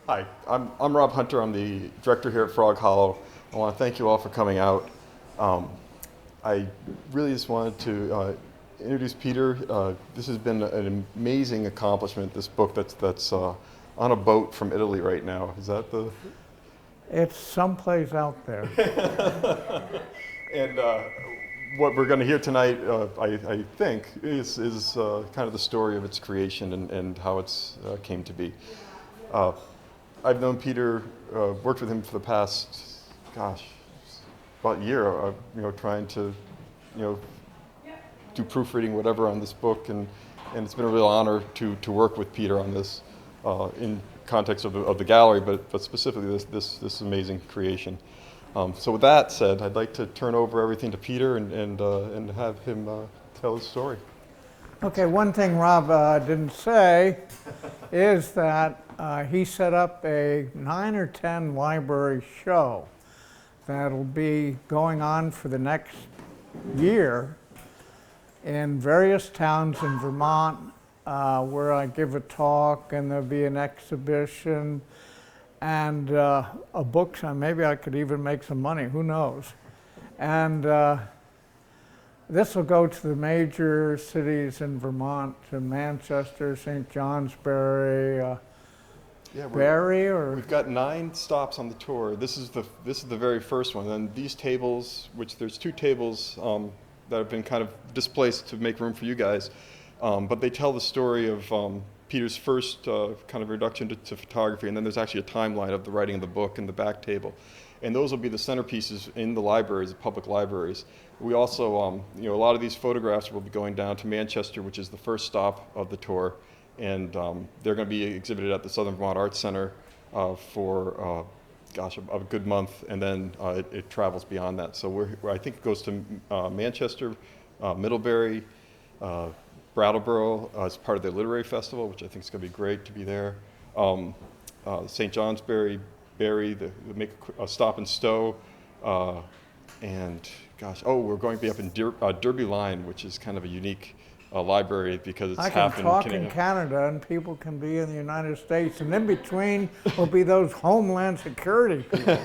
Hi, I'm Rob Hunter. I'm the director here at Frog Hollow. I want to thank you all for coming out. Um, I really just wanted to introduce Peter. This has been an amazing accomplishment. This book that's on a boat from Italy right now. Is that the? It's someplace out there. And what we're going to hear tonight, I think, is kind of the story of its creation and how it's came to be. Uh, I've known Peter, worked with him for the past, gosh, about a year. Trying to, do proofreading, whatever, on this book, and it's been a real honor to work with Peter on this, in context of the gallery, but specifically this amazing creation. So with that said, I'd like to turn over everything to Peter and have him tell his story. Okay, one thing Rob didn't say is that he set up a 9 or 10 library show that'll be going on for the next year in various towns in Vermont, where I give a talk and there'll be an exhibition and a book. Maybe I could even make some money, who knows. And this will go to the major cities in Vermont, to Manchester, St. Johnsbury, We've got 9 stops on the tour. This is the very first one. And these tables, which there's 2 tables that have been kind of displaced to make room for you guys, but they tell the story of Peter's first kind of introduction to photography, and then there's actually a timeline of the writing of the book in the back table. And those will be the centerpieces in the libraries, the public libraries. We also, a lot of these photographs will be going down to Manchester, which is the first stop of the tour, and they're going to be exhibited at the Southern Vermont Arts Center for, a good month, and then it travels beyond that. So I think it goes to Manchester, Middlebury, Brattleboro as part of the literary festival, which I think is going to be great to be there. St. Johnsbury, Barry, they make a stop in Stowe, and we're going to be up in Derby Line, which is kind of a unique library because it's half in Canada. I can talk in Canada and people can be in the United States, and in between will be those Homeland Security people.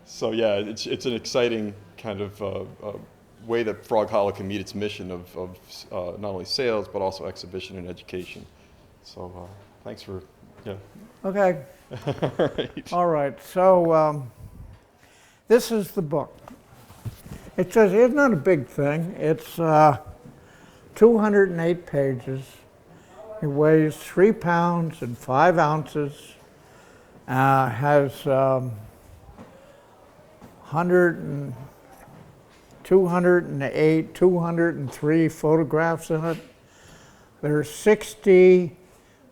So yeah, it's an exciting kind of way that Frog Hollow can meet its mission of not only sales but also exhibition and education. So thanks for, yeah. Okay. All right. All right. So this is the book. It's not a big thing. It's 208 pages. It weighs 3 pounds and 5 ounces. Has 203 photographs in it. There are 60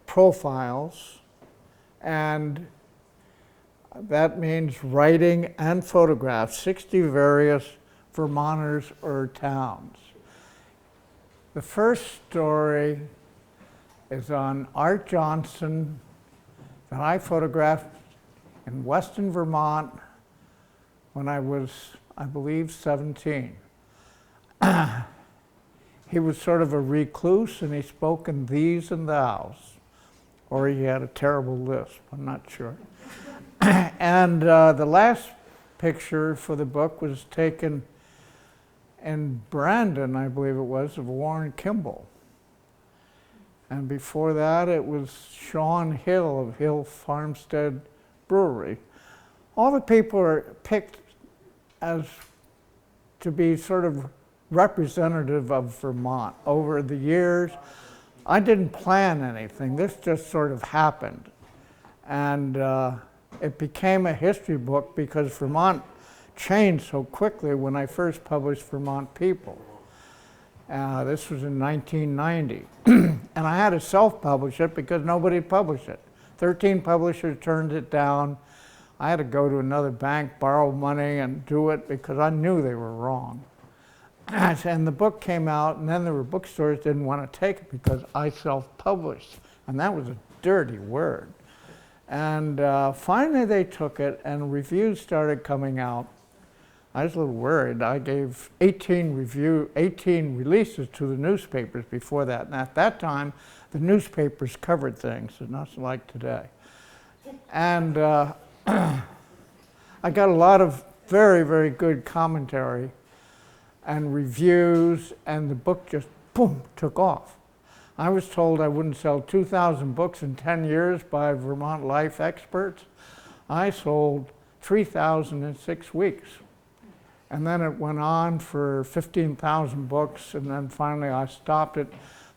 profiles, and that means writing and photographs, 60 various Vermonters or towns. The first story is on Art Johnson that I photographed in Western Vermont when I was, I believe, 17. He was sort of a recluse, and he spoke in these and thous, or he had a terrible lisp, I'm not sure. And the last picture for the book was taken in Brandon, I believe it was, of Warren Kimball. And before that, it was Sean Hill of Hill Farmstead Brewery. All the people are picked as to be sort of representative of Vermont. Over the years, I didn't plan anything. This just sort of happened. And it became a history book because Vermont changed so quickly when I first published Vermont People. This was in 1990. And I had to self-publish it because nobody had published it. 13 publishers turned it down. I had to go to another bank, borrow money, and do it because I knew they were wrong. And the book came out, and then there were bookstores that didn't want to take it because I self-published. And that was a dirty word. And finally they took it, and reviews started coming out. I was a little worried. I gave 18 releases to the newspapers before that. And at that time, the newspapers covered things, and not like today. And I got a lot of very, very good commentary and reviews, and the book just, boom, took off. I was told I wouldn't sell 2,000 books in 10 years by Vermont life experts. I sold 3,000 in 6 weeks. And then it went on for 15,000 books, and then finally I stopped it.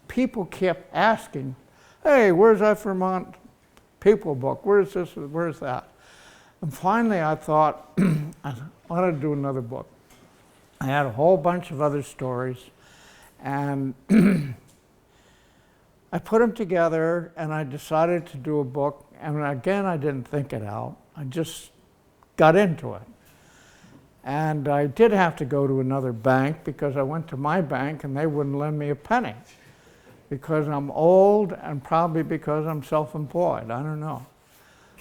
People kept asking, hey, where's that Vermont people book? Where's this, where's that? And finally I thought, I wanted to do another book. I had a whole bunch of other stories, and I put them together, and I decided to do a book. And again, I didn't think it out. I just got into it. And I did have to go to another bank, because I went to my bank and they wouldn't lend me a penny, because I'm old and probably because I'm self-employed. I don't know.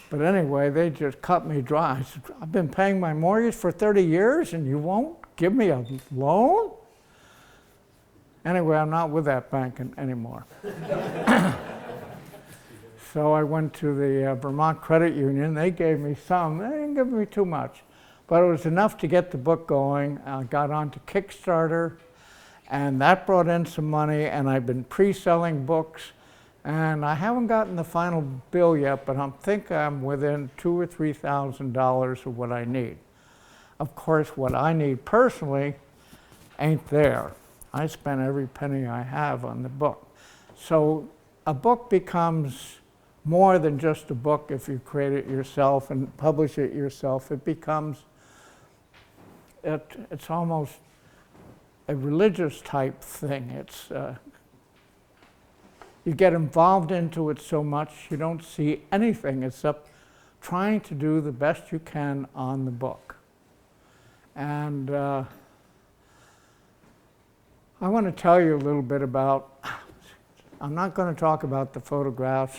But anyway, they just cut me dry. I said, I've been paying my mortgage for 30 years and you won't give me a loan? Anyway, I'm not with that bank anymore. So I went to the Vermont Credit Union. They gave me some. They didn't give me too much. But it was enough to get the book going. I got onto Kickstarter, and that brought in some money, and I've been pre-selling books. And I haven't gotten the final bill yet, but I think I'm within $2,000 or $3,000 of what I need. Of course, what I need personally ain't there. I spent every penny I have on the book. So a book becomes more than just a book if you create it yourself and publish it yourself. It becomes, it's almost a religious type thing. It's, you get involved into it so much, you don't see anything except trying to do the best you can on the book. And I want to tell you a little bit about, I'm not going to talk about the photographs.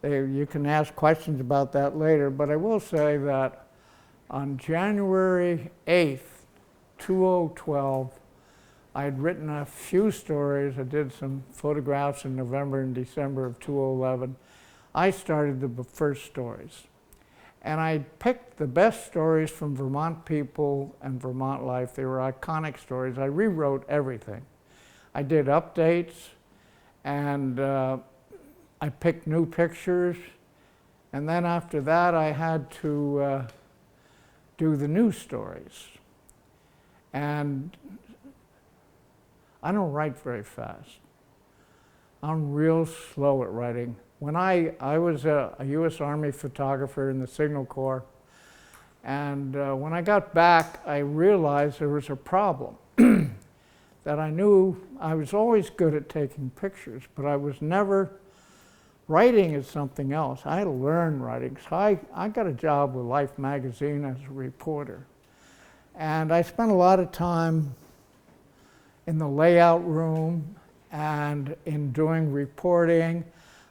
You can ask questions about that later, but I will say that on January 8th, 2012, I had written a few stories. I did some photographs in November and December of 2011. I started the first stories. And I picked the best stories from Vermont people and Vermont life. They were iconic stories. I rewrote everything. I did updates, and I picked new pictures. And then after that, I had to do the new stories. And I don't write very fast. I'm real slow at writing. When I was a U.S. Army photographer in the Signal Corps, and when I got back, I realized there was a problem. That I knew I was always good at taking pictures, but I was never, writing is something else. I had to learn writing. So I got a job with Life magazine as a reporter. And I spent a lot of time in the layout room and in doing reporting.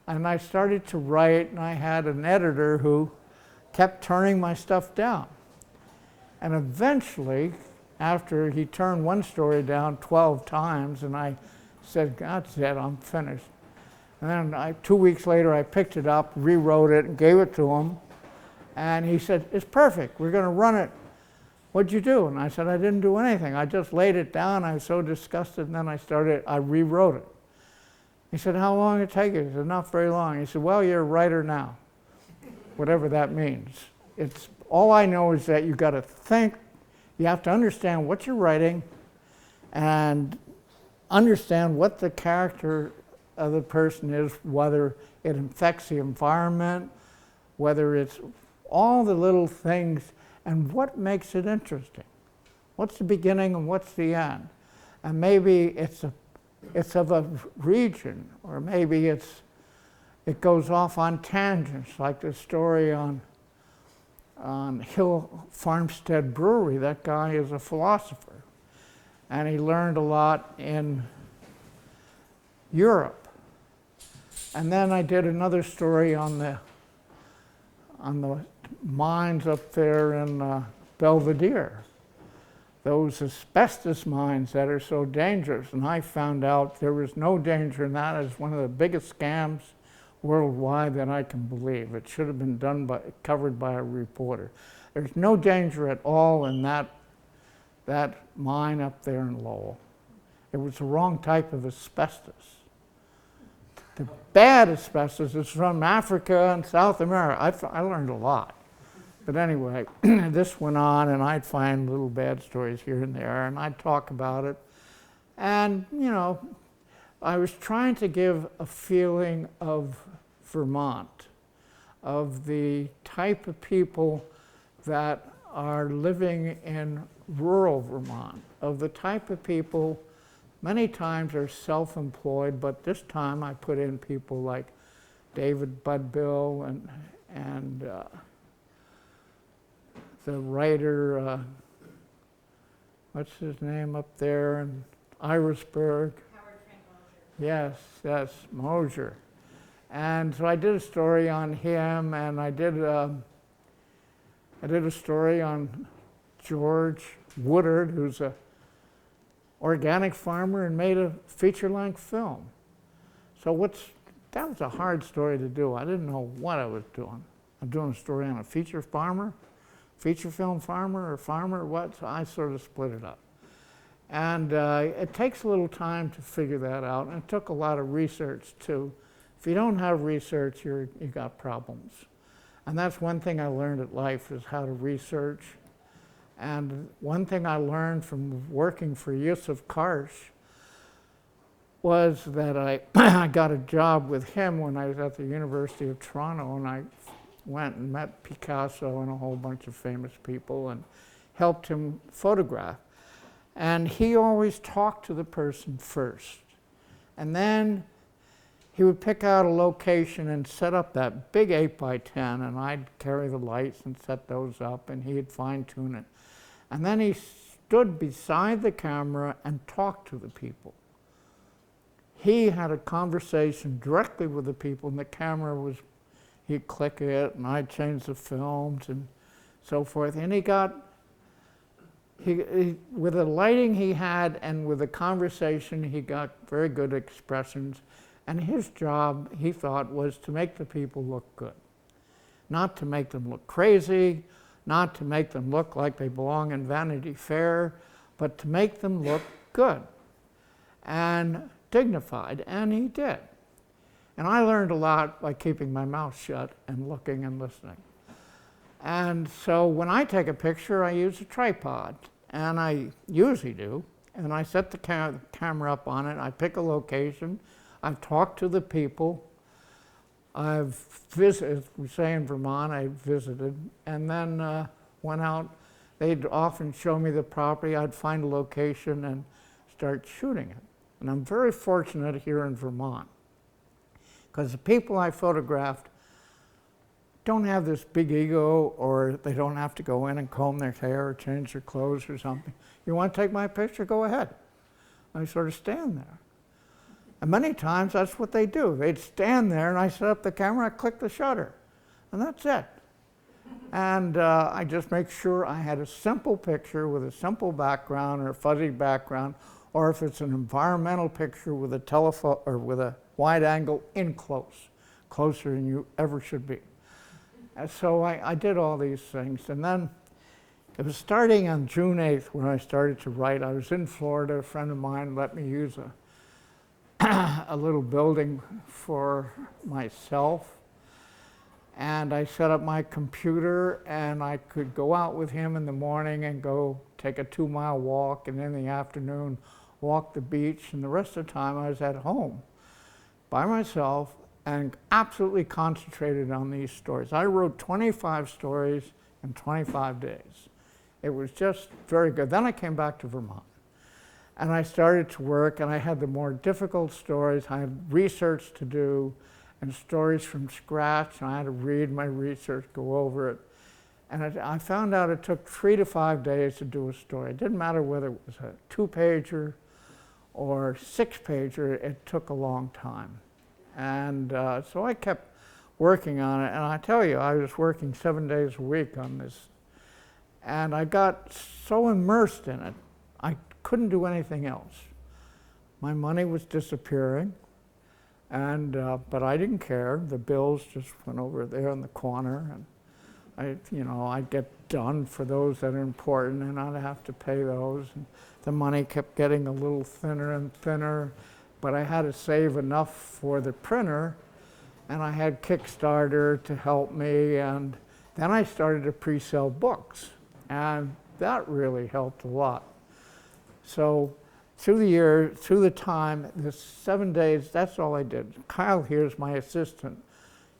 And I started to write, and I had an editor who kept turning my stuff down. And eventually, after he turned one story down 12 times, and I said, that's it, I'm finished. And then 2 weeks later, I picked it up, rewrote it, and gave it to him. And he said, it's perfect, we're going to run it. What'd you do? And I said, I didn't do anything. I just laid it down. I was so disgusted, and then I rewrote it. He said, how long did it take you? I said, not very long. He said, well, you're a writer now, whatever that means. It's, all I know is that you got to think, you have to understand what you're writing and understand what the character of the person is, whether it affects the environment, whether it's all the little things, and what makes it interesting. What's the beginning and what's the end? And maybe it's of a region, or maybe it goes off on tangents, like the story on Hill Farmstead Brewery. That guy is a philosopher, and he learned a lot in Europe. And then I did another story on the mines up there in Belvedere, those asbestos mines that are so dangerous. And I found out there was no danger in that. It was one of the biggest scams worldwide than I can believe. It should have been covered by a reporter. There's no danger at all in that mine up there in Lowell. It was the wrong type of asbestos. The bad asbestos is from Africa and South America. I learned a lot. But anyway, this went on, and I'd find little bad stories here and there, and I'd talk about it. And, you know, I was trying to give a feeling of Vermont, of the type of people that are living in rural Vermont, of the type of people many times are self-employed, but this time I put in people like David Budbill and the writer, what's his name up there in Irisburg? Yes, Mosier. And so I did a story on him, and I did a story on George Woodard, who's a organic farmer and made a feature-length film. So that was a hard story to do. I didn't know what I was doing. I'm doing a story on a feature film farmer, or farmer, what? So I sort of split it up. And it takes a little time to figure that out, and it took a lot of research too. If you don't have research, you got problems. And that's one thing I learned at life, is how to research. And one thing I learned from working for Yusuf Karsh was that I got a job with him when I was at the University of Toronto, and I went and met Picasso and a whole bunch of famous people and helped him photograph. And he always talked to the person first. And then he would pick out a location and set up that big 8x10, and I'd carry the lights and set those up, and he'd fine-tune it. And then he stood beside the camera and talked to the people. He had a conversation directly with the people, and the camera was, he'd click it, and I'd change the films and so forth. And with the lighting he had and with the conversation, he got very good expressions. And his job, he thought, was to make the people look good. Not to make them look crazy, not to make them look like they belong in Vanity Fair, but to make them look good and dignified, and he did. And I learned a lot by keeping my mouth shut and looking and listening. And so when I take a picture, I use a tripod, and I usually do, and I set the camera up on it, I pick a location, I've talked to the people, I've visited, we say in Vermont, I visited, and then went out. They'd often show me the property, I'd find a location and start shooting it. And I'm very fortunate here in Vermont, because the people I photographed don't have this big ego, or they don't have to go in and comb their hair or change their clothes or something. You want to take my picture? Go ahead. I sort of stand there. And many times that's what they do. They'd stand there and I set up the camera, I click the shutter, and that's it. And I just make sure I had a simple picture with a simple background or a fuzzy background, or if it's an environmental picture with a telephone or with a wide angle in close, closer than you ever should be. And so I did all these things. And then it was starting on June 8th when I started to write. I was in Florida. A friend of mine let me use a little building for myself. And I set up my computer, and I could go out with him in the morning and go take a 2-mile walk, and in the afternoon walk the beach. And the rest of the time I was at home by myself and absolutely concentrated on these stories. I wrote 25 stories in 25 days. It was just very good. Then I came back to Vermont, and I started to work, and I had the more difficult stories. I had research to do and stories from scratch, and I had to read my research, go over it. And I found out it took 3 to 5 days to do a story. It didn't matter whether it was a 2-pager or 6-pager, it took a long time. And so I kept working on it, and I tell you, I was working 7 days a week on this. And I got so immersed in it, I couldn't do anything else. My money was disappearing, And, but I didn't care. The bills just went over there in the corner, and I'd get done for those that are important, and I'd have to pay those. And the money kept getting a little thinner and thinner, but I had to save enough for the printer, and I had Kickstarter to help me, and then I started to pre-sell books, and that really helped a lot. So through the year, through the time, the 7 days, that's all I did. Kyle here's my assistant.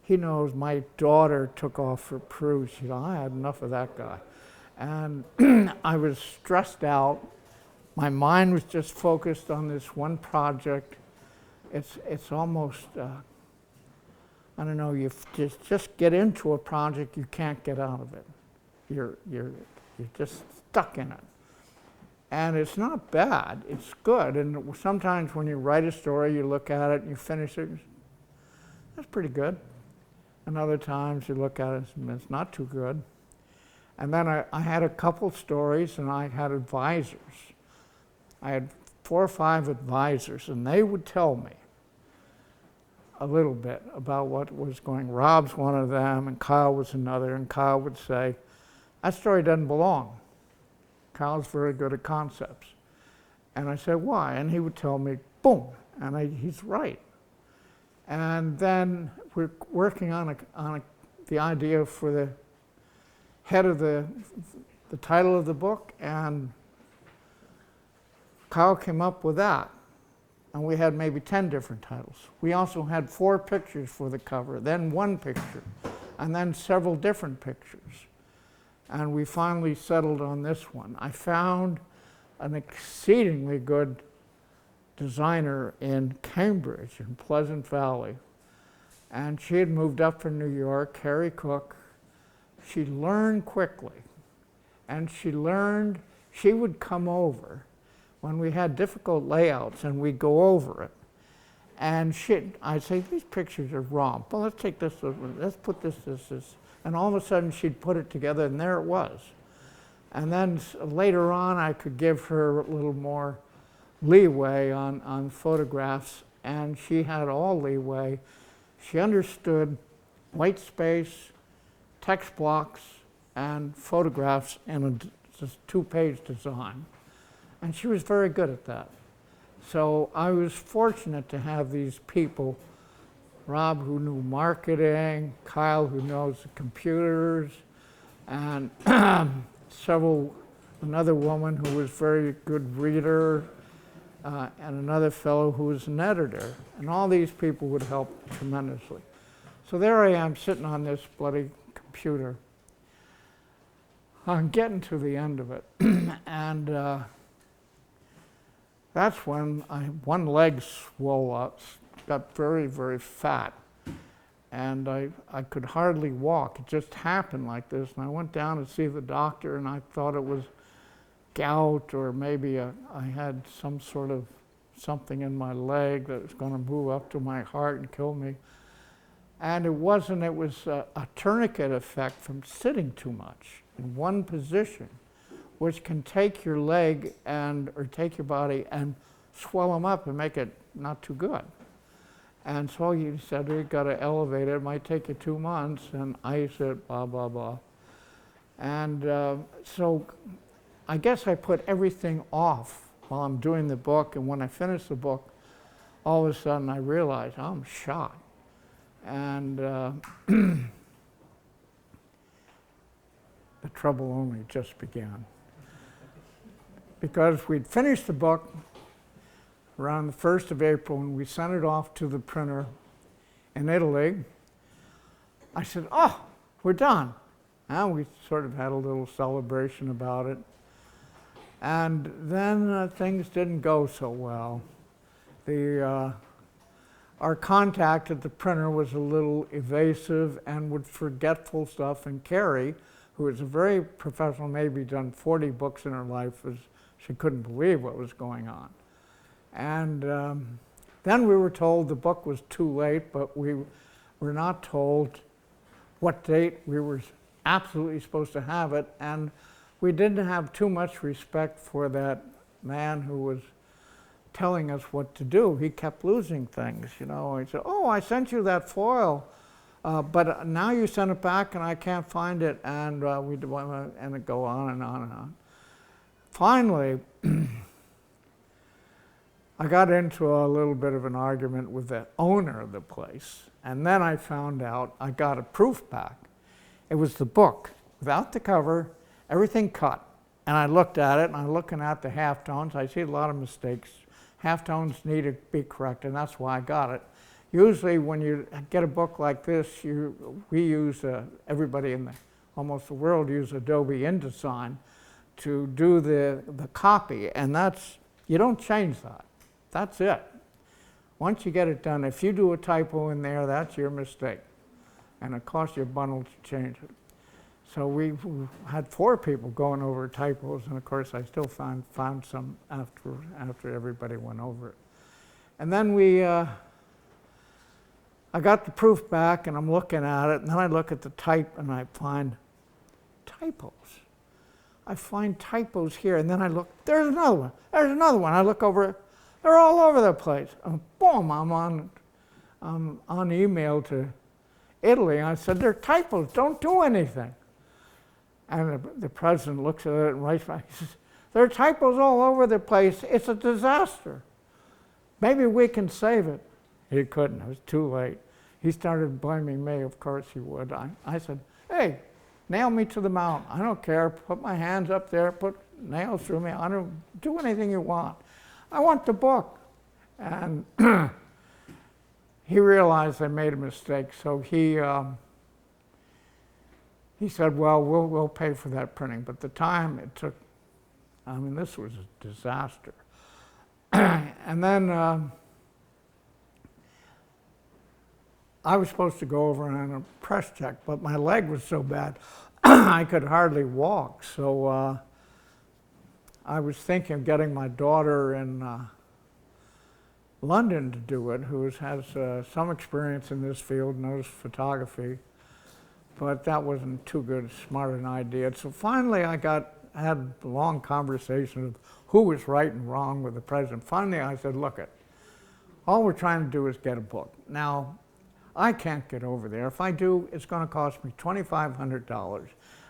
He knows my daughter took off for Peru. She said, I had enough of that guy. And I was stressed out. My mind was just focused on this one project. It's almost, I don't know, you just get into a project, you can't get out of it. You're just stuck in it. And it's not bad, it's good. And sometimes when you write a story, you look at it and you finish it, that's pretty good. And other times you look at it and it's not too good. And then I had a couple stories, and I had advisors. I had 4 or 5 advisors, and they would tell me a little bit about what was going. Rob's one of them, and Kyle was another, and Kyle would say, that story doesn't belong. Kyle's very good at concepts. And I said, why? And he would tell me, boom, and he's right. And then we're working on the idea for the head of the title of the book, and Kyle came up with that. And we had maybe 10 different titles. We also had 4 pictures for the cover, then 1 picture, and then several different pictures. And we finally settled on this one. I found an exceedingly good designer in Cambridge, in Pleasant Valley. And she had moved up from New York, Carrie Cook. She learned quickly. And she would come over when we had difficult layouts, and we'd go over it. And I'd say, these pictures are wrong. Well, let's take this, let's put this. And all of a sudden, she'd put it together, and there it was. And then later on, I could give her a little more leeway on photographs, and she had all leeway. She understood white space, text blocks, and photographs in a just 2-page design. And she was very good at that. So I was fortunate to have these people, Rob, who knew marketing, Kyle, who knows the computers, and another woman who was a very good reader, and another fellow who was an editor. And all these people would help tremendously. So there I am sitting on this bloody computer. I'm getting to the end of it. And that's when one leg swelled up, got very, very fat. And I could hardly walk. It just happened like this. And I went down to see the doctor, and I thought it was gout, or maybe I had some sort of something in my leg that was going to move up to my heart and kill me. And it wasn't, it was a tourniquet effect from sitting too much in one position, which can take your leg or take your body and swell them up and make it not too good. And so he said, you've got to elevate it. It might take you 2 months, and ice it, blah, blah, blah. And so I guess I put everything off while I'm doing the book. And when I finished the book, all of a sudden I realized I'm shot. And the trouble only just began. Because we'd finished the book around the 1st of April, and we sent it off to the printer in Italy. I said, oh, we're done. And we sort of had a little celebration about it. And then things didn't go so well. Our contact at the printer was a little evasive and would forgetful stuff, and Carrie, who was a very professional, maybe done 40 books in her life, she couldn't believe what was going on. And then we were told the book was too late, but we were not told what date we were absolutely supposed to have it, and we didn't have too much respect for that man who was telling us what to do. He kept losing things, you know. He said, "Oh, I sent you that foil, but now you sent it back and I can't find it," and and it go on and on and on. Finally, I got into a little bit of an argument with the owner of the place, and then I found out I got a proof back. It was the book, without the cover, everything cut. And I looked at it, and I'm looking at the halftones. I see a lot of mistakes. Halftones need to be corrected, and that's why I got it. Usually when you get a book like this, we use, everybody in almost the world use Adobe InDesign to do the copy, and you don't change that. That's it. Once you get it done, if you do a typo in there, that's your mistake. And it costs you a bundle to change it. So we had 4 people going over typos, and of course I still found some after everybody went over it. And then I got the proof back, and I'm looking at it, and then I look at the type, and I find typos. I find typos here, and then I look, there's another one, there's another one. I look over it, they're all over the place. And boom, I'm on email to Italy, and I said, they're typos, don't do anything. And the president looks at it and writes back, he says, there are typos all over the place, it's a disaster. Maybe we can save it. He couldn't, it was too late. He started blaming me, of course he would. I said, hey, nail me to the mountain. I don't care, put my hands up there, put nails through me, I don't do anything you want. I want the book. And he realized I made a mistake, so he said, well, we'll pay for that printing. But the time it took, I mean, this was a disaster. And then I was supposed to go over on a press check, but my leg was so bad I could hardly walk. So I was thinking of getting my daughter in London to do it, who has some experience in this field, knows photography. But that wasn't too good, smart an idea. So finally I had a long conversation of who was right and wrong with the president. Finally I said, look, all we're trying to do is get a book. Now, I can't get over there. If I do, it's going to cost me $2,500.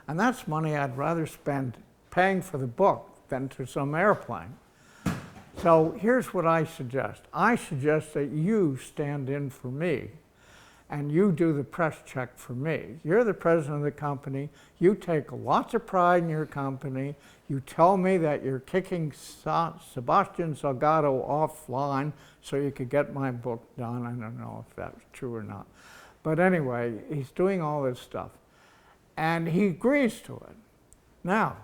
And that's money I'd rather spend paying for the book than to some airplane. So here's what I suggest. I suggest that you stand in for me and you do the press check for me. You're the president of the company. You take lots of pride in your company. You tell me that you're kicking Sebastian Salgado offline so you could get my book done. I don't know if that's true or not. But anyway, he's doing all this stuff. And he agrees to it. Now,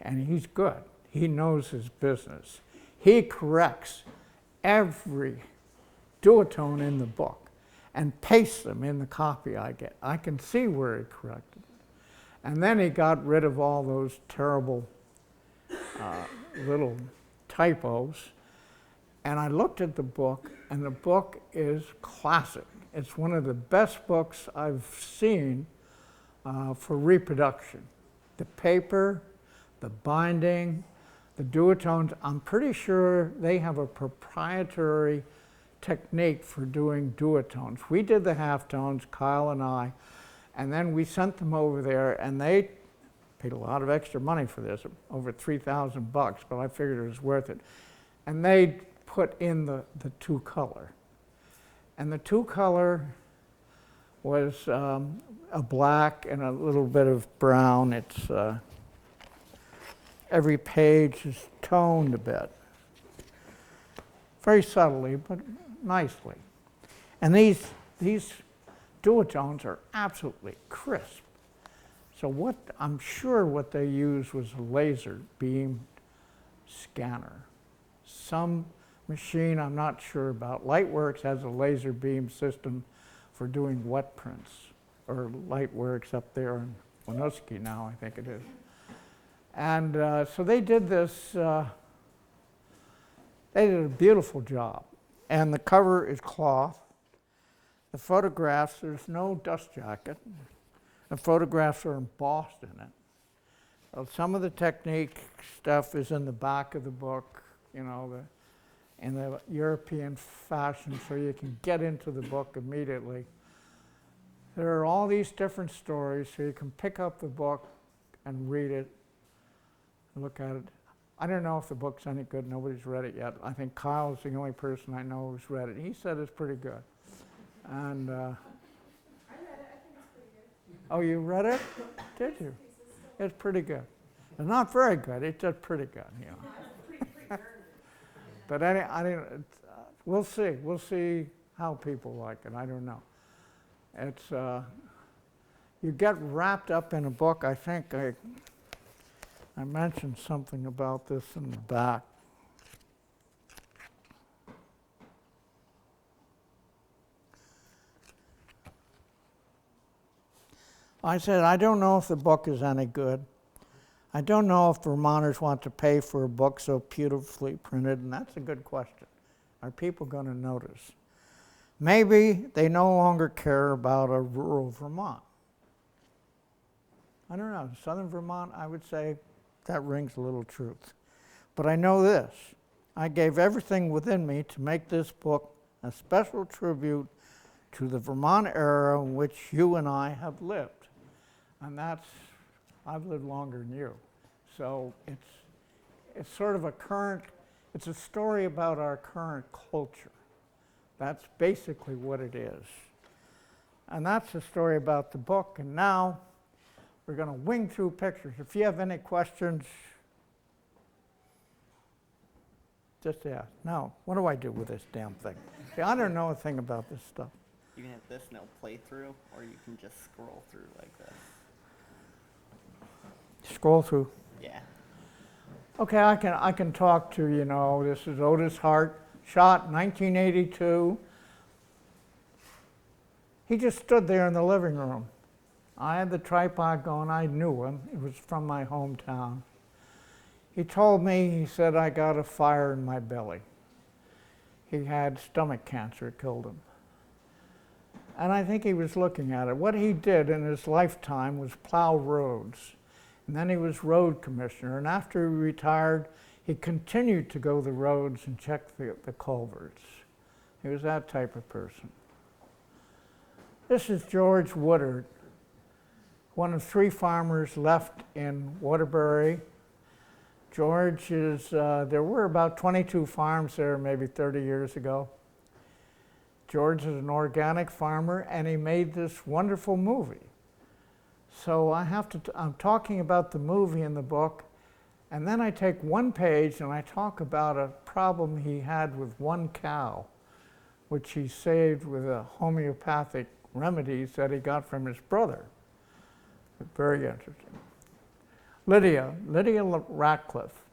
and he's good. He knows his business. He corrects every duotone in the book and pastes them in the copy I get. I can see where he corrected it. And then he got rid of all those terrible little typos. And I looked at the book, and the book is classic. It's one of the best books I've seen for reproduction. The paper, the binding, the duotones, I'm pretty sure they have a proprietary technique for doing duotones. We did the halftones, Kyle and I, and then we sent them over there, and they paid a lot of extra money for this, over $3,000 bucks, but I figured it was worth it. And they put in the two-color. And the two-color was a black and a little bit of brown. It's every page is toned a bit. Very subtly, but nicely. And these duotones are absolutely crisp. So I'm sure what they used was a laser beam scanner. Some machine I'm not sure about. Lightworks has a laser beam system for doing wet prints, or Lightworks up there in Winooski now, I think it is. And so they did this, they did a beautiful job. And the cover is cloth. The photographs, there's no dust jacket. The photographs are embossed in it. Well, some of the technique stuff is in the back of the book, you know, in the European fashion so you can get into the book immediately. There are all these different stories, so you can pick up the book and read it, look at it. I don't know if the book's any good. Nobody's read it yet. I think Kyle's the only person I know who's read it. He said it's pretty good. And I read it. I think it's pretty good. oh, you read it? Did you? It's pretty good. It's not very good. It's just pretty good, you know. Pretty darn But we'll see. We'll see how people like it. I don't know. It's you get wrapped up in a book. I think I mentioned something about this in the back. I said, I don't know if the book is any good. I don't know if Vermonters want to pay for a book so beautifully printed, and that's a good question. Are people going to notice? Maybe they no longer care about a rural Vermont. I don't know. Southern Vermont, I would say that rings a little truth. But I know this. I gave everything within me to make this book a special tribute to the Vermont era in which you and I have lived. And I've lived longer than you. So it's sort of it's a story about our current culture. That's basically what it is. And that's the story about the book. And now we're going to wing through pictures. If you have any questions, just ask. No, what do I do with this damn thing? See, I don't know a thing about this stuff. You can have this no playthrough, or you can just scroll through like this. Scroll through. Yeah. Okay, I can talk to, this is Otis Hart, shot 1982. He just stood there in the living room. I had the tripod going, I knew him. It was from my hometown. He told me, he said, I got a fire in my belly. He had stomach cancer, it killed him. And I think he was looking at it. What he did in his lifetime was plow roads. And then he was road commissioner. And after he retired, he continued to go the roads and check the culverts. He was that type of person. This is George Woodard, one of 3 farmers left in Waterbury. George is, there were about 22 farms there maybe 30 years ago. George is an organic farmer, and he made this wonderful movie. So I'm talking about the movie in the book, and then I take one page and I talk about a problem he had with one cow, which he saved with a homeopathic remedies that he got from his brother. Very interesting. Lydia Ratcliffe,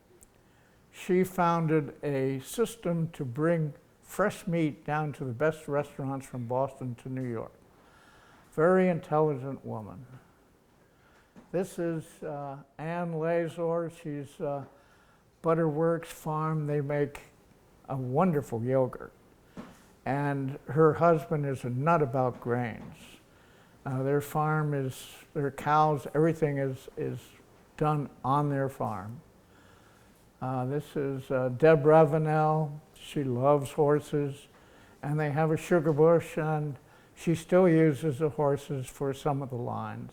she founded a system to bring fresh meat down to the best restaurants from Boston to New York. Very intelligent woman. This is Ann Lazor. She's Butterworks Farm. They make a wonderful yogurt. And her husband is a nut about grains. Their farm their cows, everything is done on their farm. This is Deb Ravenel. She loves horses. And they have a sugar bush, and she still uses the horses for some of the lines.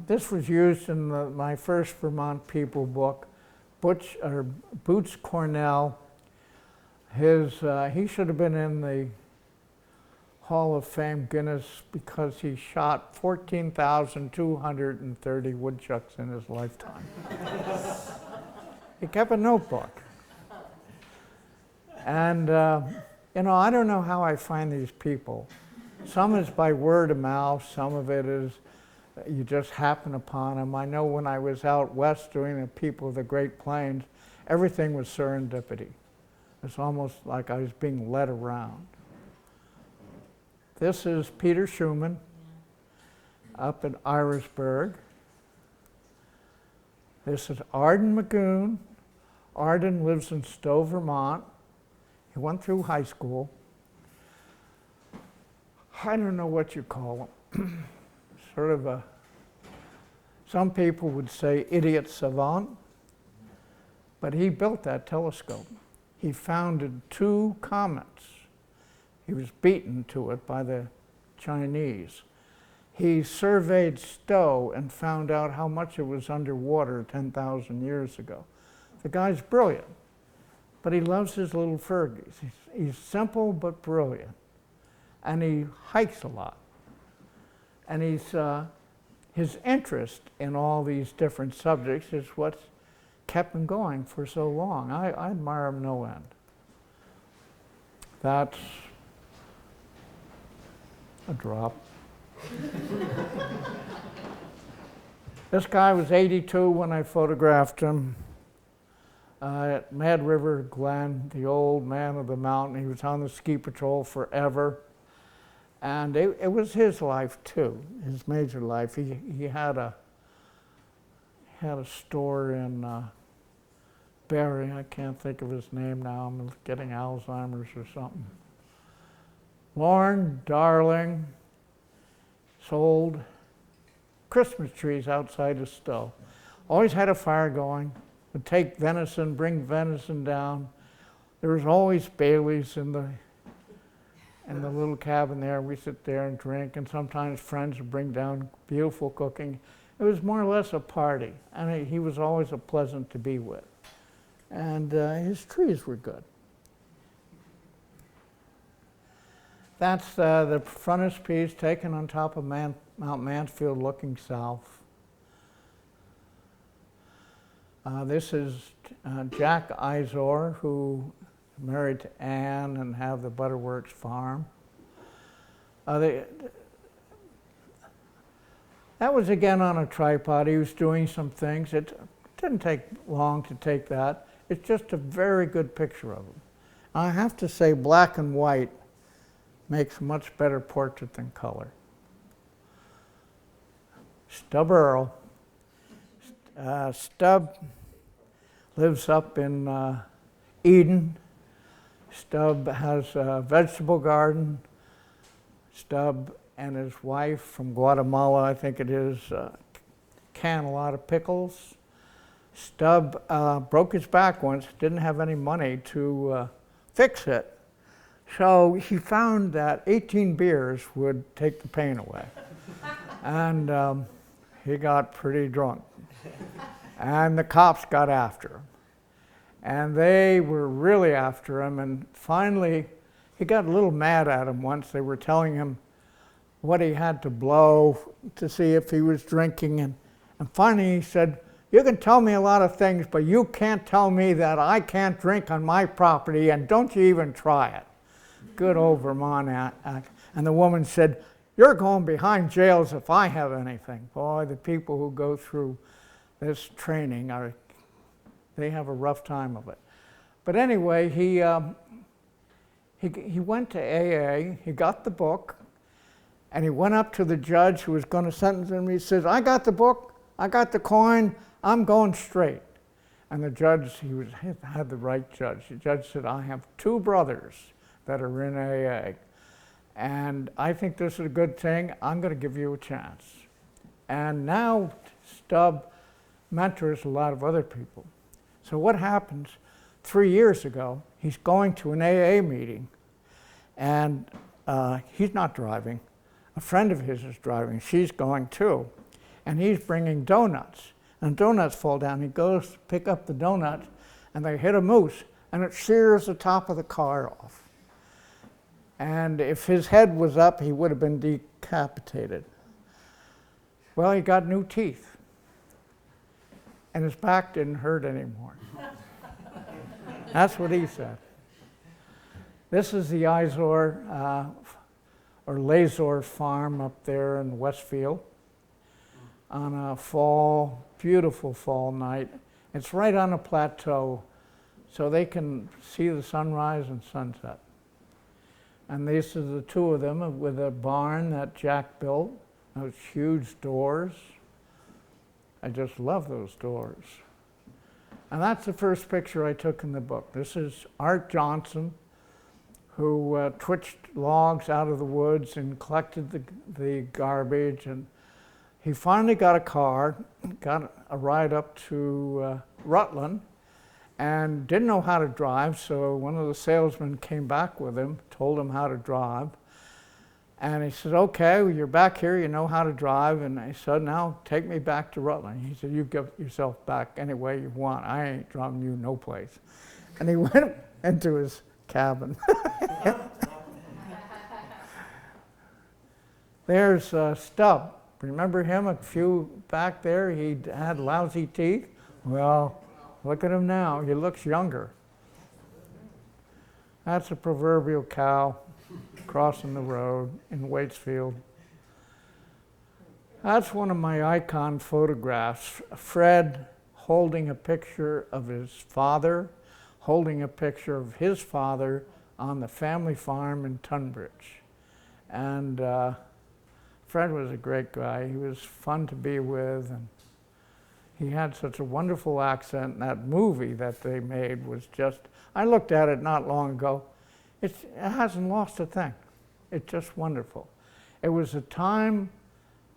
This was used in my first Vermont People book. Boots Cornell, he should have been in the Hall of Fame Guinness because he shot 14,230 woodchucks in his lifetime. He kept a notebook. And, I don't know how I find these people. Some is by word of mouth, some of it is you just happen upon them. I know when I was out west doing the People of the Great Plains, everything was serendipity. It's almost like I was being led around. This is Peter Schumann up in Irisburg. This is Arden Magoon. Arden lives in Stowe, Vermont. He went through high school. I don't know what you call him. Sort of some people would say idiot savant. But he built that telescope. He founded 2 comets. He was beaten to it by the Chinese. He surveyed Stowe and found out how much it was underwater 10,000 years ago. The guy's brilliant, but he loves his little Fergies. He's simple but brilliant, and he hikes a lot. And his interest in all these different subjects is what kept him going for so long. I admire him no end. That's a drop. This guy was 82 when I photographed him at Mad River Glen, the old man of the mountain. He was on the ski patrol forever. And it was his life too, his major life. He had a store in Barrie. I can't think of his name now. I'm getting Alzheimer's or something. Lorne, darling, sold Christmas trees outside of Stowe. Always had a fire going. Would take venison, bring venison down. There was always Baileys in the little cabin there. We sit there and drink, and sometimes friends would bring down beautiful cooking. It was more or less a party, and he was always a pleasant to be with. And his trees were good. That's the frontispiece taken on top of Mount Mansfield looking south. This is Jack Izor, who married to Anne and have the Butterworks farm. That was again on a tripod. He was doing some things. It didn't take long to take that. It's just a very good picture of him. I have to say, black and white makes a much better portrait than color. Stub Earle. Stub lives up in Eden. Stub has a vegetable garden. Stub and his wife from Guatemala, I think it is, can a lot of pickles. Stub broke his back once, didn't have any money to fix it. So he found that 18 beers would take the pain away. And he got pretty drunk. And the cops got after him. And they were really after him. And finally, he got a little mad at him once. They were telling him what he had to blow to see if he was drinking. And finally he said, "You can tell me a lot of things, but you can't tell me that I can't drink on my property, and don't you even try it." Good old Vermont act. And the woman said, "You're going behind jails if I have anything." Boy, the people who go through this training, they have a rough time of it. But anyway, he went to AA, he got the book, and he went up to the judge who was going to sentence him. He says, "I got the book, I got the coin, I'm going straight." And the judge, he had the right judge. The judge said, "I have 2 brothers that are in AA, and I think this is a good thing. I'm going to give you a chance." And now Stub mentors a lot of other people. So what happens, 3 years ago, he's going to an AA meeting, and he's not driving. A friend of his is driving. She's going too. And he's bringing donuts. And donuts fall down. He goes to pick up the donuts, and they hit a moose, and it shears the top of the car off. And if his head was up, he would have been decapitated. Well, he got new teeth, and his back didn't hurt anymore. That's what he said. This is the Izor or Lazor farm up there in Westfield on a beautiful fall night. It's right on a plateau, so they can see the sunrise and sunset. And these are the 2 of them with a barn that Jack built, those huge doors. I just love those doors. And that's the first picture I took in the book. This is Art Johnson, who twitched logs out of the woods and collected the garbage. And he finally got a car, got a ride up to Rutland, and didn't know how to drive, so one of the salesmen came back with him, told him how to drive. And he said, okay, well, you're back here, you know how to drive. And I said, now take me back to Rutland. He said, you get yourself back any way you want. I ain't driving you no place. And he went into his cabin. There's Stubb. Remember him a few back there? He had lousy teeth. Well, look at him now. He looks younger. That's a proverbial cow crossing the road in Waitsfield. That's one of my icon photographs. Fred holding a picture of his father, holding a picture of his father on the family farm in Tunbridge. And Fred was a great guy. He was fun to be with, and he had such a wonderful accent. And that movie that they made was just, I looked at it not long ago. It hasn't lost a thing. It's just wonderful. It was a time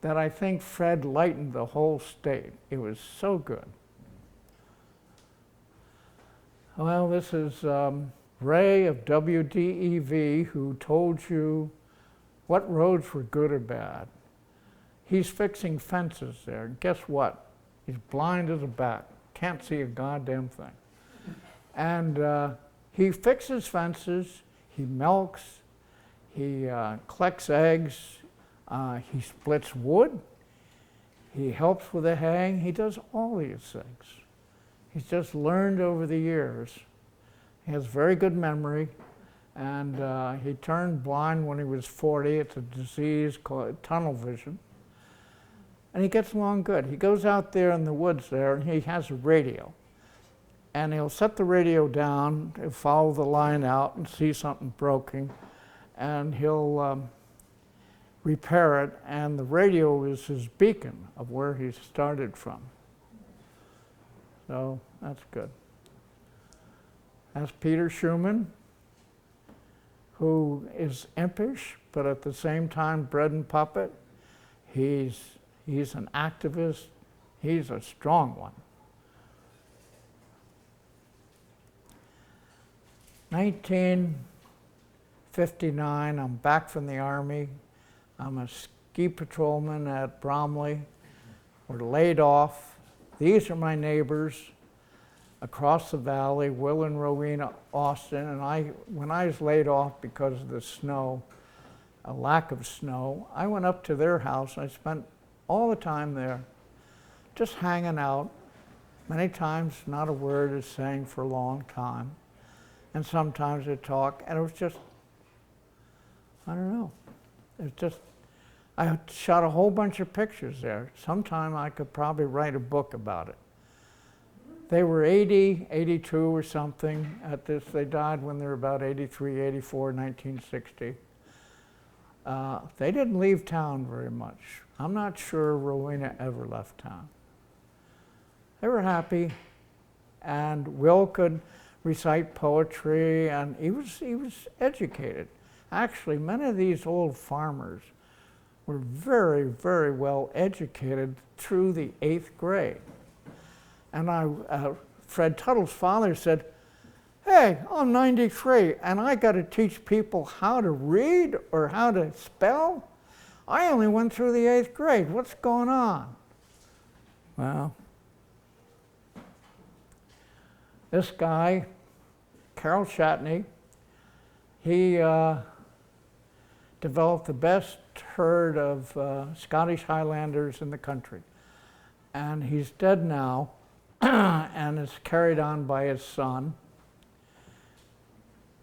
that I think Fred lightened the whole state. It was so good. Well, this is Ray of WDEV, who told you what roads were good or bad. He's fixing fences there. And guess what? He's blind as a bat. Can't see a goddamn thing. And he fixes fences. He milks, he collects eggs, he splits wood, he helps with the haying, he does all these things. He's just learned over the years. He has very good memory, and he turned blind when he was 40. It's a disease called tunnel vision. And he gets along good. He goes out there in the woods there, and he has a radio. And he'll set the radio down, he'll follow the line out and see something broken, and he'll repair it, and the radio is his beacon of where he started from. So that's good. That's Peter Schumann, who is impish, but at the same time bread and puppet. He's an activist. He's a strong one. 1959, I'm back from the Army. I'm a ski patrolman at Bromley. We're laid off. These are my neighbors across the valley, Will and Rowena Austin. And when I was laid off because of the snow, a lack of snow, I went up to their house. I spent all the time there, just hanging out. Many times, not a word is saying for a long time. And sometimes they talk, and it was just, I don't know. It's just, I shot a whole bunch of pictures there. Sometime I could probably write a book about it. They were 80, 82 or something at this. They died when they were about 83, 84, 1960. They didn't leave town very much. I'm not sure Rowena ever left town. They were happy, and Will could recite poetry, and he was educated. Actually, many of these old farmers were very, very well educated through the 8th grade. And Fred Tuttle's father said, hey, I'm 93, and I got to teach people how to read or how to spell? I only went through the 8th grade. What's going on? Well, this guy, Carol Shatney, he developed the best herd of Scottish Highlanders in the country. And he's dead now, and is carried on by his son.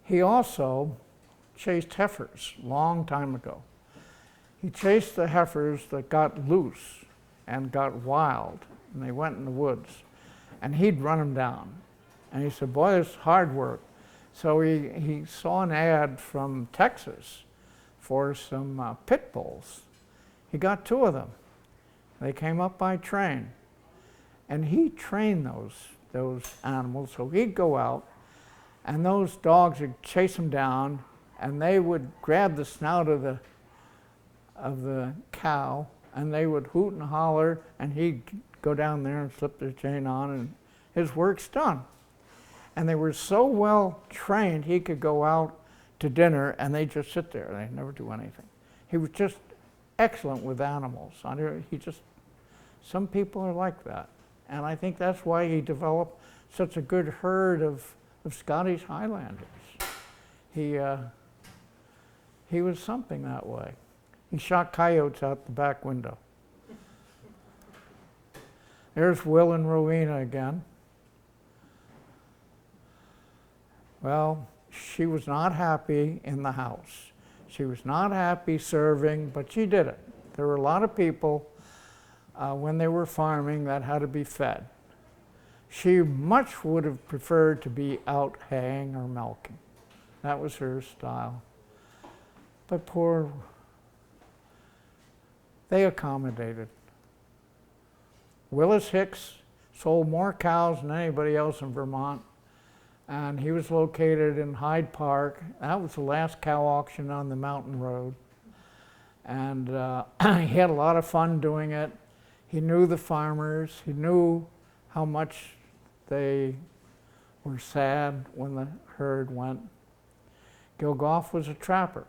He also chased heifers a long time ago. He chased the heifers that got loose and got wild, and they went in the woods. And he'd run them down. And he said, boy, it's hard work. So he saw an ad from Texas for some pit bulls. He got 2 of them. They came up by train. And he trained those animals, so he'd go out, and those dogs would chase him down, and they would grab the snout of the cow, and they would hoot and holler, and he'd go down there and slip the chain on, and his work's done. And they were so well trained, he could go out to dinner and they just sit there. They never do anything. He was just excellent with animals. Some people are like that. And I think that's why he developed such a good herd of Scottish Highlanders. He was something that way. He shot coyotes out the back window. There's Will and Rowena again. Well, she was not happy in the house. She was not happy serving, but she did it. There were a lot of people when they were farming that had to be fed. She much would have preferred to be out haying or milking. That was her style. But they accommodated. Willis Hicks sold more cows than anybody else in Vermont, and he was located in Hyde Park. That was the last cow auction on the mountain road. And he had a lot of fun doing it. He knew the farmers. He knew how much they were sad when the herd went. Gilgoff was a trapper.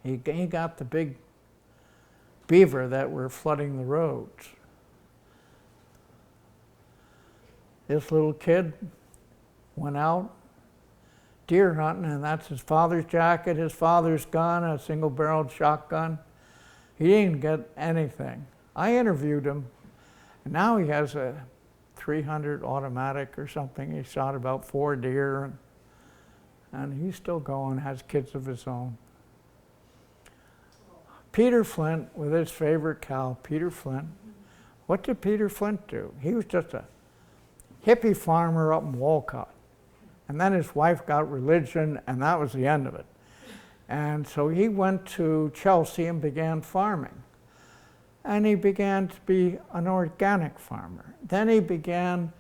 He got the big beaver that were flooding the roads. This little kid went out deer hunting, and that's his father's jacket, his father's gun, a single-barreled shotgun. He didn't get anything. I interviewed him, and now he has a 300 automatic or something. He shot about 4 deer, and he's still going, has kids of his own. Peter Flint with his favorite cow, Peter Flint. What did Peter Flint do? He was just a hippie farmer up in Walcott. And then his wife got religion, and that was the end of it. And so he went to Chelsea and began farming. And he began to be an organic farmer. Then he began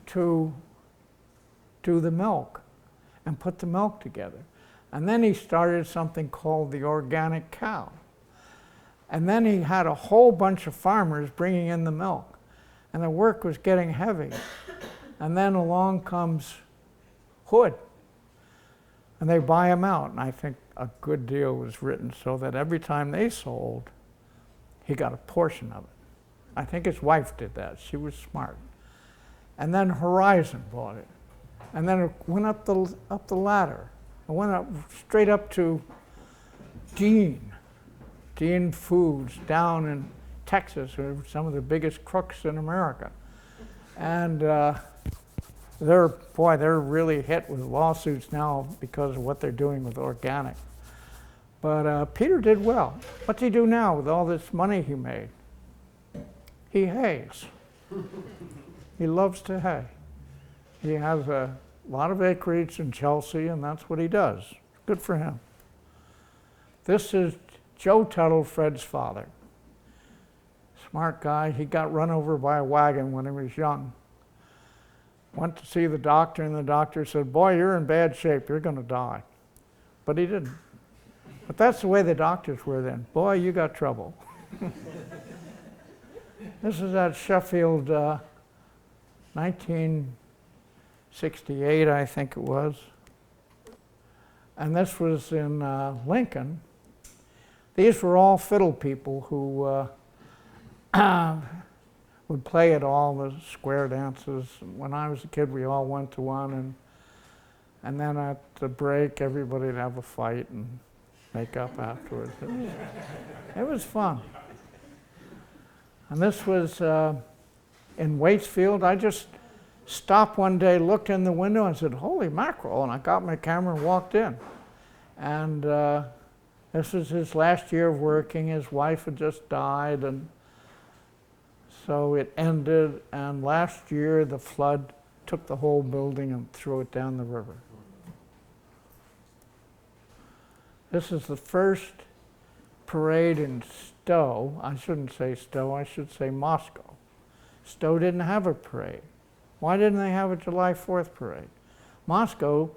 to do the milk and put the milk together. And then he started something called the organic cow. And then he had a whole bunch of farmers bringing in the milk. And the work was getting heavy. And then along comes Hood. And they buy him out. And I think a good deal was written so that every time they sold, he got a portion of it. I think his wife did that. She was smart. And then Horizon bought it. And then it went up the ladder. It went up straight up to Dean Foods down in Texas, who are some of the biggest crooks in America. And they're really hit with lawsuits now because of what they're doing with organic. But Peter did well. What's he do now with all this money he made? He hays. He loves to hay. He has a lot of acreage in Chelsea, and that's what he does. Good for him. This is Joe Tuttle, Fred's father. Smart guy. He got run over by a wagon when he was young. Went to see the doctor, and the doctor said, "Boy, you're in bad shape. You're going to die." But he didn't. But that's the way the doctors were then. "Boy, you got trouble." This is at Sheffield, 1968, I think it was. And this was in Lincoln. These were all fiddle people who would play at all the square dances. When I was a kid, we all went to one, and then at the break, everybody would have a fight and make up afterwards. It was fun. And this was in Waitsfield. I just stopped one day, looked in the window, and said, "Holy mackerel," and I got my camera and walked in. And this was his last year of working. His wife had just died, and so it ended, and last year the flood took the whole building and threw it down the river. This is the first parade in Stowe. I shouldn't say Stowe, I should say Moscow. Stowe didn't have a parade. Why didn't they have a July 4th parade? Moscow,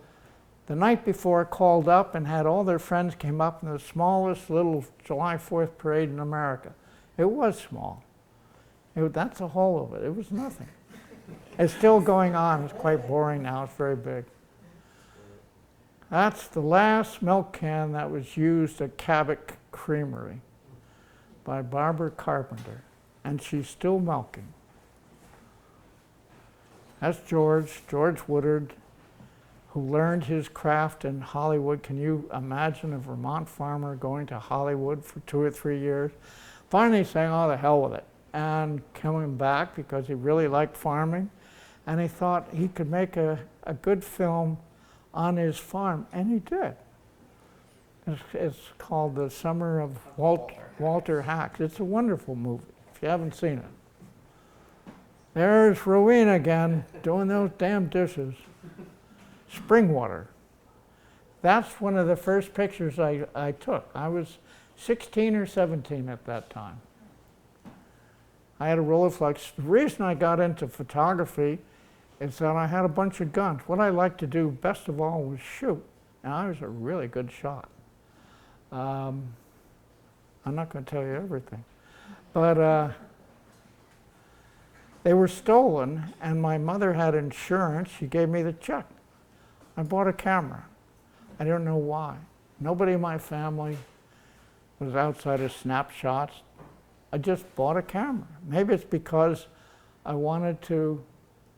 the night before, called up and had all their friends came up in the smallest little July 4th parade in America. It was small. That's the whole of it. It was nothing. It's still going on. It's quite boring now. It's very big. That's the last milk can that was used at Cabot Creamery by Barbara Carpenter, and she's still milking. That's George Woodard, who learned his craft in Hollywood. Can you imagine a Vermont farmer going to Hollywood for 2 or 3 years? Finally saying, oh, the hell with it, and coming back because he really liked farming, and he thought he could make a good film on his farm, and he did. It's called The Summer of Walter Hacks. It's a wonderful movie, if you haven't seen it. There's Rowena again, doing those damn dishes. Spring water. That's one of the first pictures I took. I was 16 or 17 at that time. I had a Rolleiflex. The reason I got into photography is that I had a bunch of guns. What I liked to do best of all was shoot. And I was a really good shot. I'm not going to tell you everything. But they were stolen, and my mother had insurance. She gave me the check. I bought a camera. I don't know why. Nobody in my family was outside of snapshots. I just bought a camera. Maybe it's because I wanted to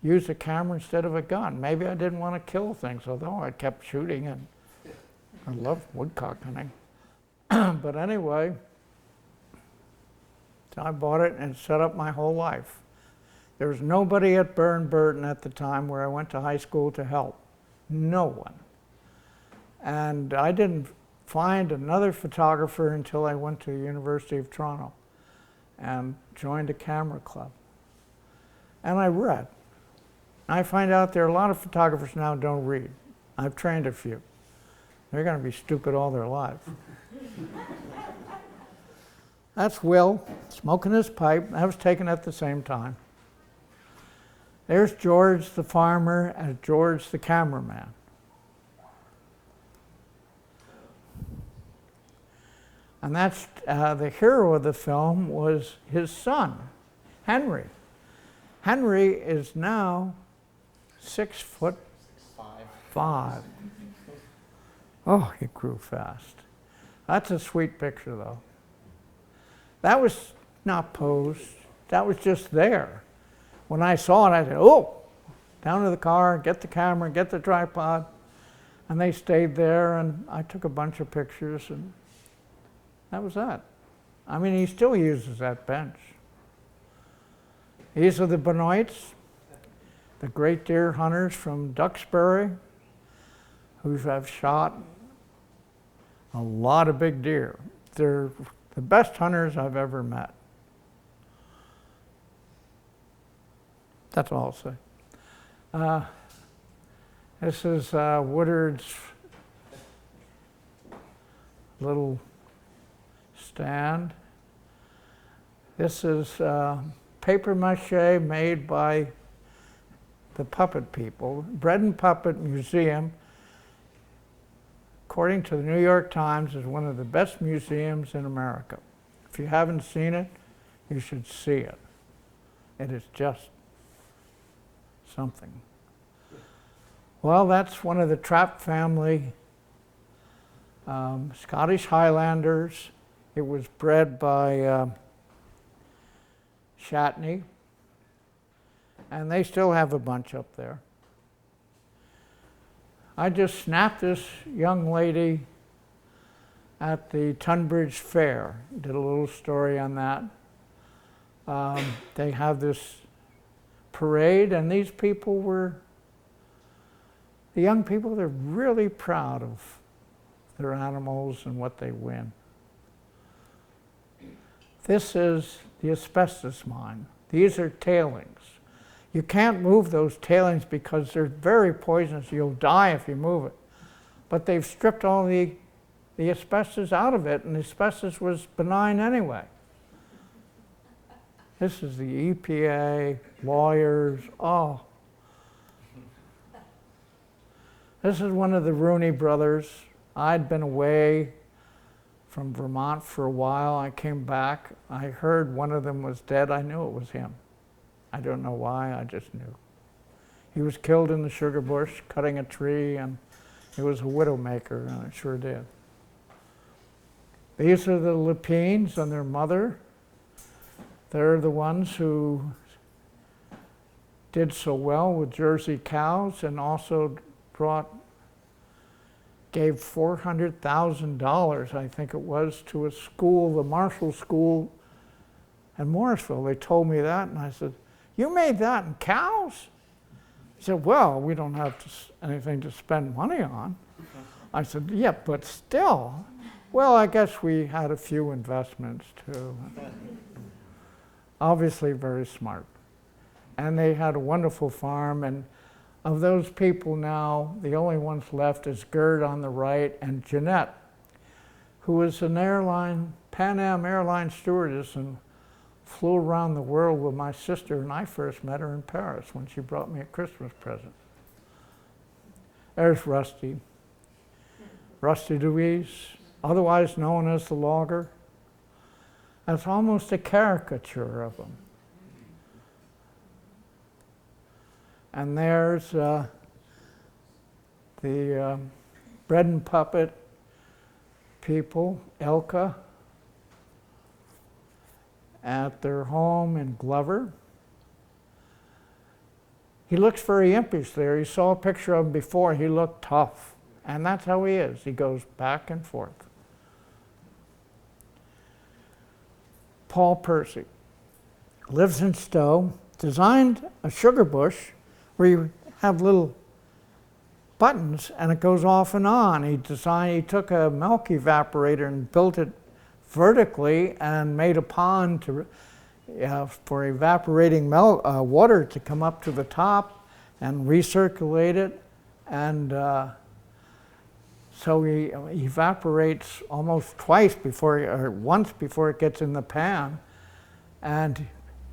use a camera instead of a gun. Maybe I didn't want to kill things, although I kept shooting, and I loved woodcock hunting. But anyway, so I bought it and set up my whole life. There was nobody at Burton at the time where I went to high school to help. No one. And I didn't find another photographer until I went to the University of Toronto and joined a camera club. And I read. I find out there are a lot of photographers now who don't read. I've trained a few. They're going to be stupid all their lives. That's Will, smoking his pipe. That was taken at the same time. There's George the farmer and George the cameraman. And that's the hero of the film was his son, Henry. Henry is now 6'5". Oh, he grew fast. That's a sweet picture, though. That was not posed. That was just there. When I saw it, I said, oh, down to the car, get the camera, get the tripod. And they stayed there, and I took a bunch of pictures, and that was that. I mean, he still uses that bench. These are the Benoits, the great deer hunters from Duxbury, who have shot a lot of big deer. They're the best hunters I've ever met. That's all I'll say. This is Woodard's little stand. This is paper mache made by the puppet people. Bread and Puppet Museum, according to the New York Times, is one of the best museums in America. If you haven't seen it, you should see it. It is just something. Well, that's one of the Trapp family Scottish Highlanders. It was bred by Shatney, and they still have a bunch up there. I just snapped this young lady at the Tunbridge Fair. Did a little story on that. They have this parade, and these people were, the young people, they're really proud of their animals and what they win. This is the asbestos mine. These are tailings. You can't move those tailings because they're very poisonous. You'll die if you move it. But they've stripped all the asbestos out of it, and the asbestos was benign anyway. This is the EPA, lawyers, oh. This is one of the Rooney brothers. I'd been away from Vermont for a while. I came back. I heard one of them was dead. I knew it was him. I don't know why, I just knew. He was killed in the sugar bush cutting a tree, and he was a widow maker, and it sure did. These are the Lepines and their mother. They're the ones who did so well with Jersey cows and also gave $400,000, I think it was, to a school, the Marshall School in Morrisville. They told me that, and I said, "You made that in cows?" He said, "Well, we don't have anything to spend money on." I said, "Yeah, but still." Well, I guess we had a few investments too. Obviously very smart. And they had a wonderful farm, and of those people now, the only ones left is Gerd on the right and Jeanette, who was an Pan Am airline stewardess and flew around the world with my sister, and I first met her in Paris when she brought me a Christmas present. There's Rusty. Rusty Louise, otherwise known as the logger. That's almost a caricature of him. And there's the bread and puppet people, Elka, at their home in Glover. He looks very impish there. You saw a picture of him before. He looked tough. And that's how he is. He goes back and forth. Paul Percy lives in Stowe, designed a sugar bush where you have little buttons and it goes off and on. He took a milk evaporator and built it vertically and made a pond for evaporating water to come up to the top and recirculate it. And so he evaporates almost once before it gets in the pan. And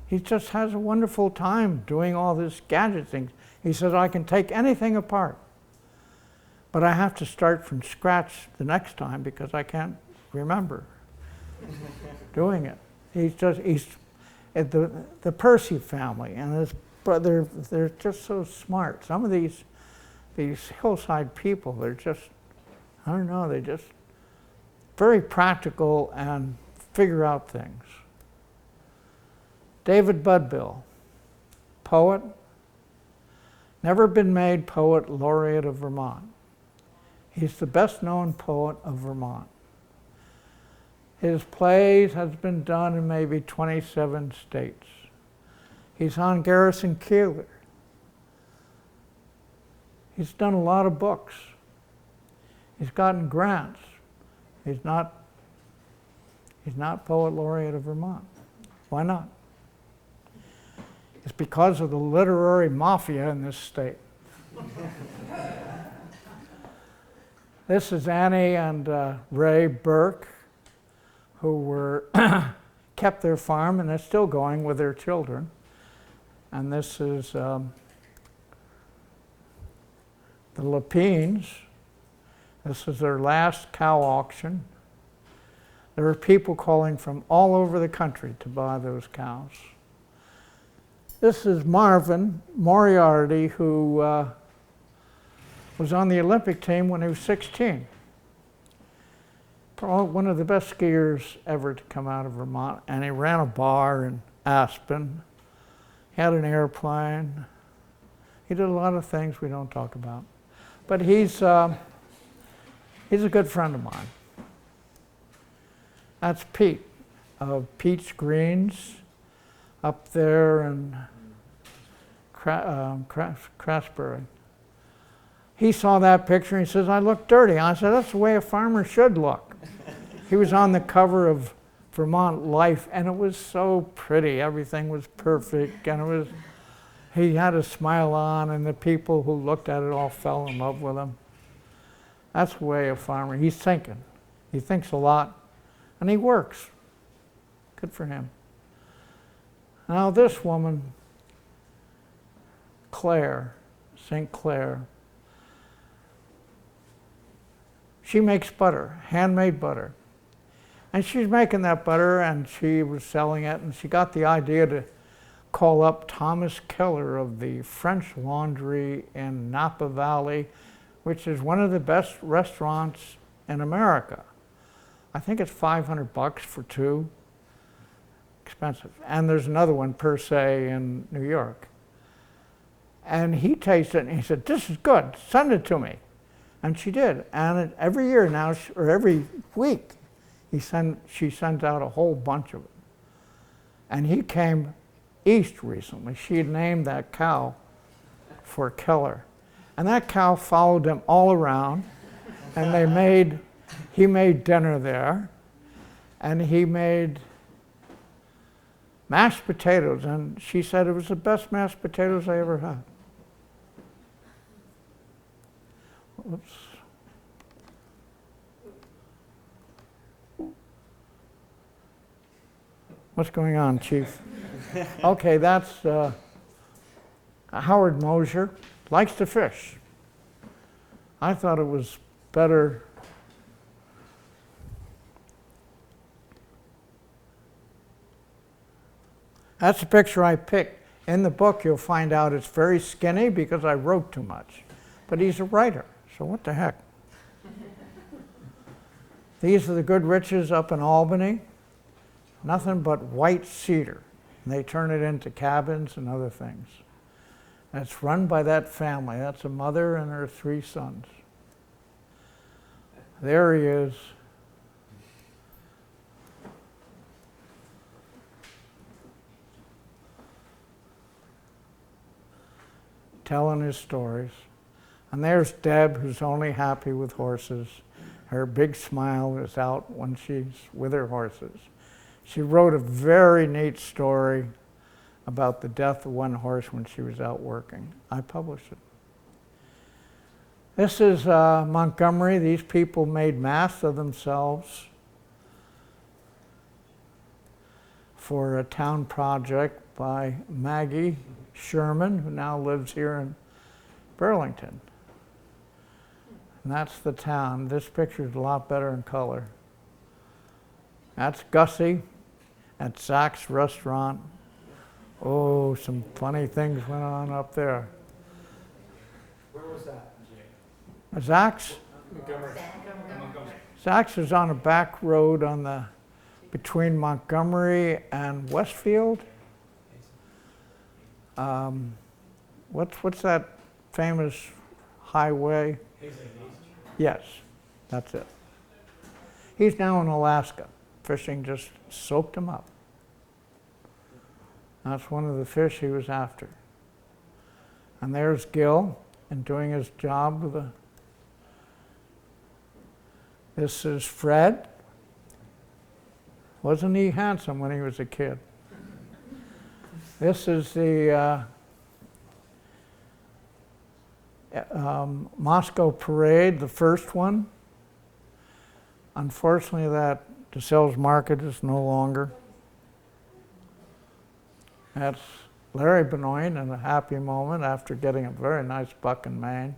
he just has a wonderful time doing all this gadget things. He says, "I can take anything apart, but I have to start from scratch the next time because I can't remember doing it." He's the Percy family and his brother, they're just so smart. Some of these hillside people, they're just, I don't know, they're just very practical and figure out things. David Budbill, poet, never been made poet laureate of Vermont. He's the best known poet of Vermont. His plays has been done in maybe 27 states. He's on Garrison Keillor. He's done a lot of books. He's gotten grants. He's not poet laureate of Vermont. Why not? It's because of the literary mafia in this state. This is Annie and Ray Burke, who kept their farm, and they're still going with their children. And this is the Lepines. This is their last cow auction. There are people calling from all over the country to buy those cows. This is Marvin Moriarty, who was on the Olympic team when he was 16. One of the best skiers ever to come out of Vermont, and he ran a bar in Aspen. He had an airplane. He did a lot of things we don't talk about. But he's a good friend of mine. That's Pete of Pete's Greens up there in Craftsbury. He saw that picture and he says, "I look dirty." I said, "That's the way a farmer should look." He was on the cover of Vermont Life, and it was so pretty. Everything was perfect, and he had a smile on, and the people who looked at it all fell in love with him. That's the way a farmer, he's thinking. He thinks a lot, and he works. Good for him. Now this woman, Claire, St. Clair, she makes butter, handmade butter. And she's making that butter, and she was selling it, and she got the idea to call up Thomas Keller of the French Laundry in Napa Valley, which is one of the best restaurants in America. I think it's $500 for two. Expensive. And there's another one, per se, in New York. And he tasted it and he said, "This is good, send it to me." And she did. And every year now, or every week, she sends out a whole bunch of it. And he came east recently. She had named that cow for Keller. And that cow followed them all around. And he made dinner there. And he made mashed potatoes. And she said it was the best mashed potatoes I ever had. Oops. What's going on, Chief? Okay, that's Howard Mosier. Likes to fish. I thought it was better. That's a picture I picked. In the book, you'll find out it's very skinny because I wrote too much. But he's a writer, so what the heck? These are the Goodriches up in Albany. Nothing but white cedar. And they turn it into cabins and other things. And it's run by that family. That's a mother and her 3 sons. There he is. Telling his stories. And there's Deb, who's only happy with horses. Her big smile is out when she's with her horses. She wrote a very neat story about the death of one horse when she was out working. I published it. This is Montgomery. These people made masks of themselves for a town project by Maggie Sherman, who now lives here in Burlington. And that's the town. This picture is a lot better in color. That's Gussie at Zach's restaurant. Oh, some funny things went on up there. Where was that, Jay? Zach's? Montgomery. Zach's is on a back road between Montgomery and Westfield. What's that famous highway? Yes, that's it. He's now in Alaska. Fishing just soaked him up. That's one of the fish he was after. And there's Gil and doing his job with This is Fred. Wasn't he handsome when he was a kid? This is the Moscow Parade, the first one. Unfortunately, that DeSales Market is no longer. That's Larry Benoit in a happy moment after getting a very nice buck in Maine.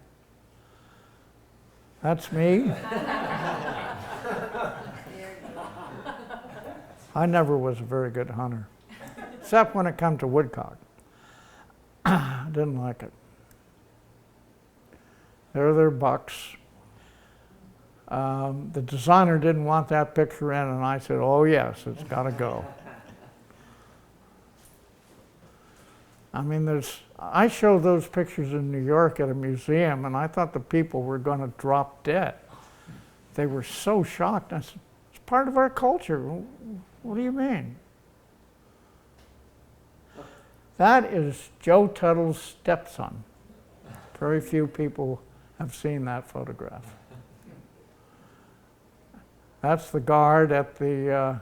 That's me. I never was a very good hunter, except when it come to woodcock. I didn't like it. There are their bucks. The designer didn't want that picture in, and I said, "Oh yes, it's got to go." I mean, I showed those pictures in New York at a museum, and I thought the people were going to drop dead. They were so shocked. I said, "It's part of our culture." What do you mean? That is Joe Tuttle's stepson. Very few people have seen that photograph. That's the guard at the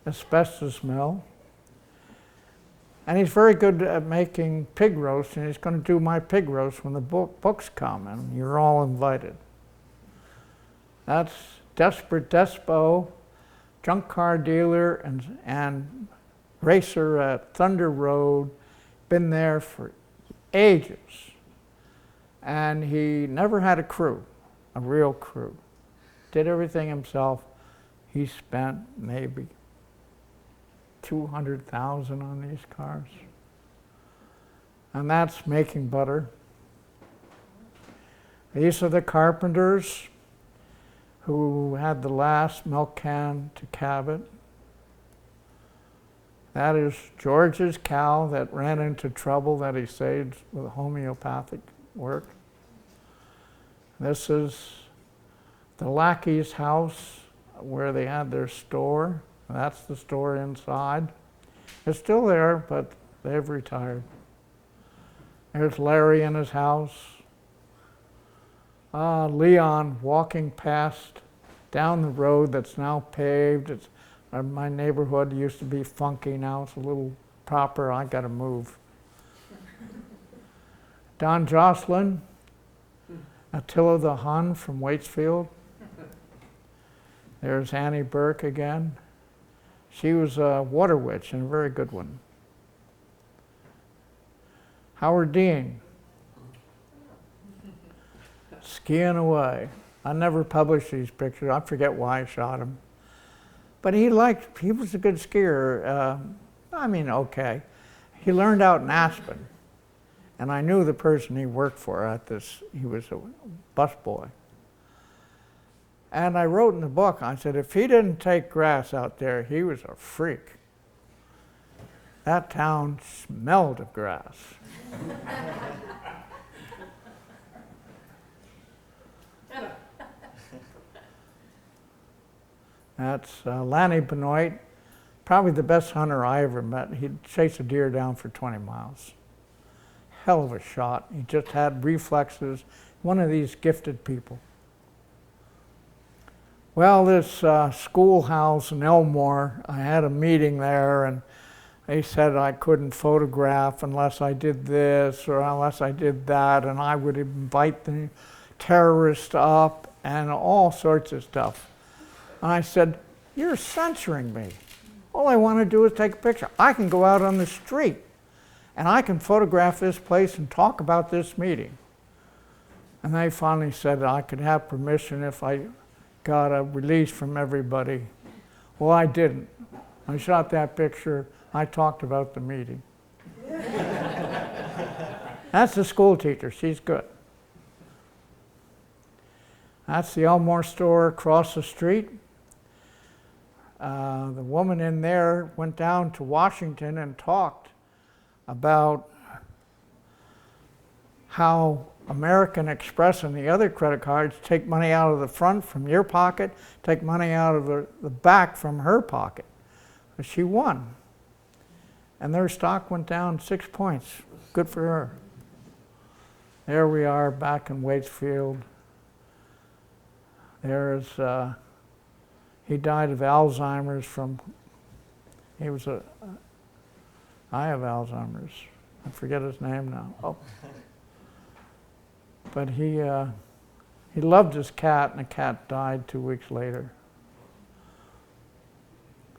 asbestos mill. And he's very good at making pig roast, and he's going to do my pig roast when the books come, and you're all invited. That's Desperate Despo, junk car dealer and racer at Thunder Road, been there for ages. And he never had a crew, a real crew. Did everything himself. He spent maybe 200,000 on these cars. And that's making butter. These are the carpenters who had the last milk can to Cabot. That is George's cow that ran into trouble that he saved with homeopathic work. This is the lackey's house where they had their store. That's the store inside. It's still there, but they've retired. There's Larry in his house. Leon walking past down the road that's now paved. It's, my neighborhood used to be funky, now it's a little proper. I got to move. Don Jocelyn, Attila the Hun from Waitsfield. There's Annie Burke again. She was a water witch and a very good one. Howard Dean, skiing away. I never published these pictures. I forget why I shot him. But he was a good skier. I mean, okay. He learned out in Aspen. And I knew the person he worked for at this, he was a busboy. And I wrote in the book, I said, if he didn't take grass out there, he was a freak. That town smelled of grass. That's Lanny Benoit, probably the best hunter I ever met. He'd chase a deer down for 20 miles. Hell of a shot. He just had reflexes. One of these gifted people. Well, this schoolhouse in Elmore, I had a meeting there, and they said I couldn't photograph unless I did this or unless I did that, and I would invite the terrorists up and all sorts of stuff. And I said, you're censoring me. All I want to do is take a picture. I can go out on the street and I can photograph this place and talk about this meeting. And they finally said I could have permission if I got a release from everybody. Well, I didn't. I shot that picture. I talked about the meeting. That's the school teacher. She's good. That's the Elmore store across the street. The woman in there went down to Washington and talked about how American Express and the other credit cards take money out of the front from your pocket, take money out of the back from her pocket. But she won. And their stock went down 6 points. Good for her. There we are back in Waitsfield. There's, he died of Alzheimer's from, I have Alzheimer's. I forget his name now. Oh. But he loved his cat, and the cat died 2 weeks later.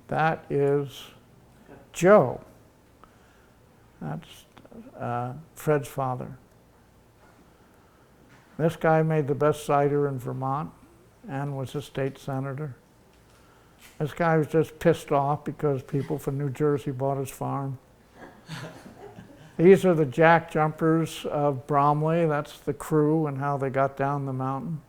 That is Joe. That's Fred's father. This guy made the best cider in Vermont and was a state senator. This guy was just pissed off because people from New Jersey bought his farm. These are the jack jumpers of Bromley. That's the crew and how they got down the mountain.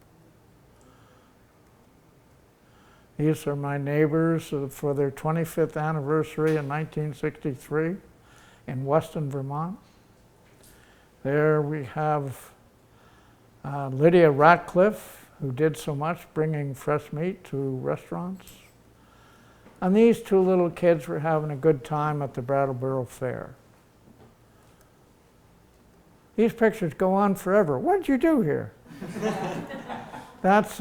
These are my neighbors for their 25th anniversary in 1963 in Weston, Vermont. There we have Lydia Ratcliffe, who did so much bringing fresh meat to restaurants. And these two little kids were having a good time at the Brattleboro Fair. These pictures go on forever. What did you do here? That's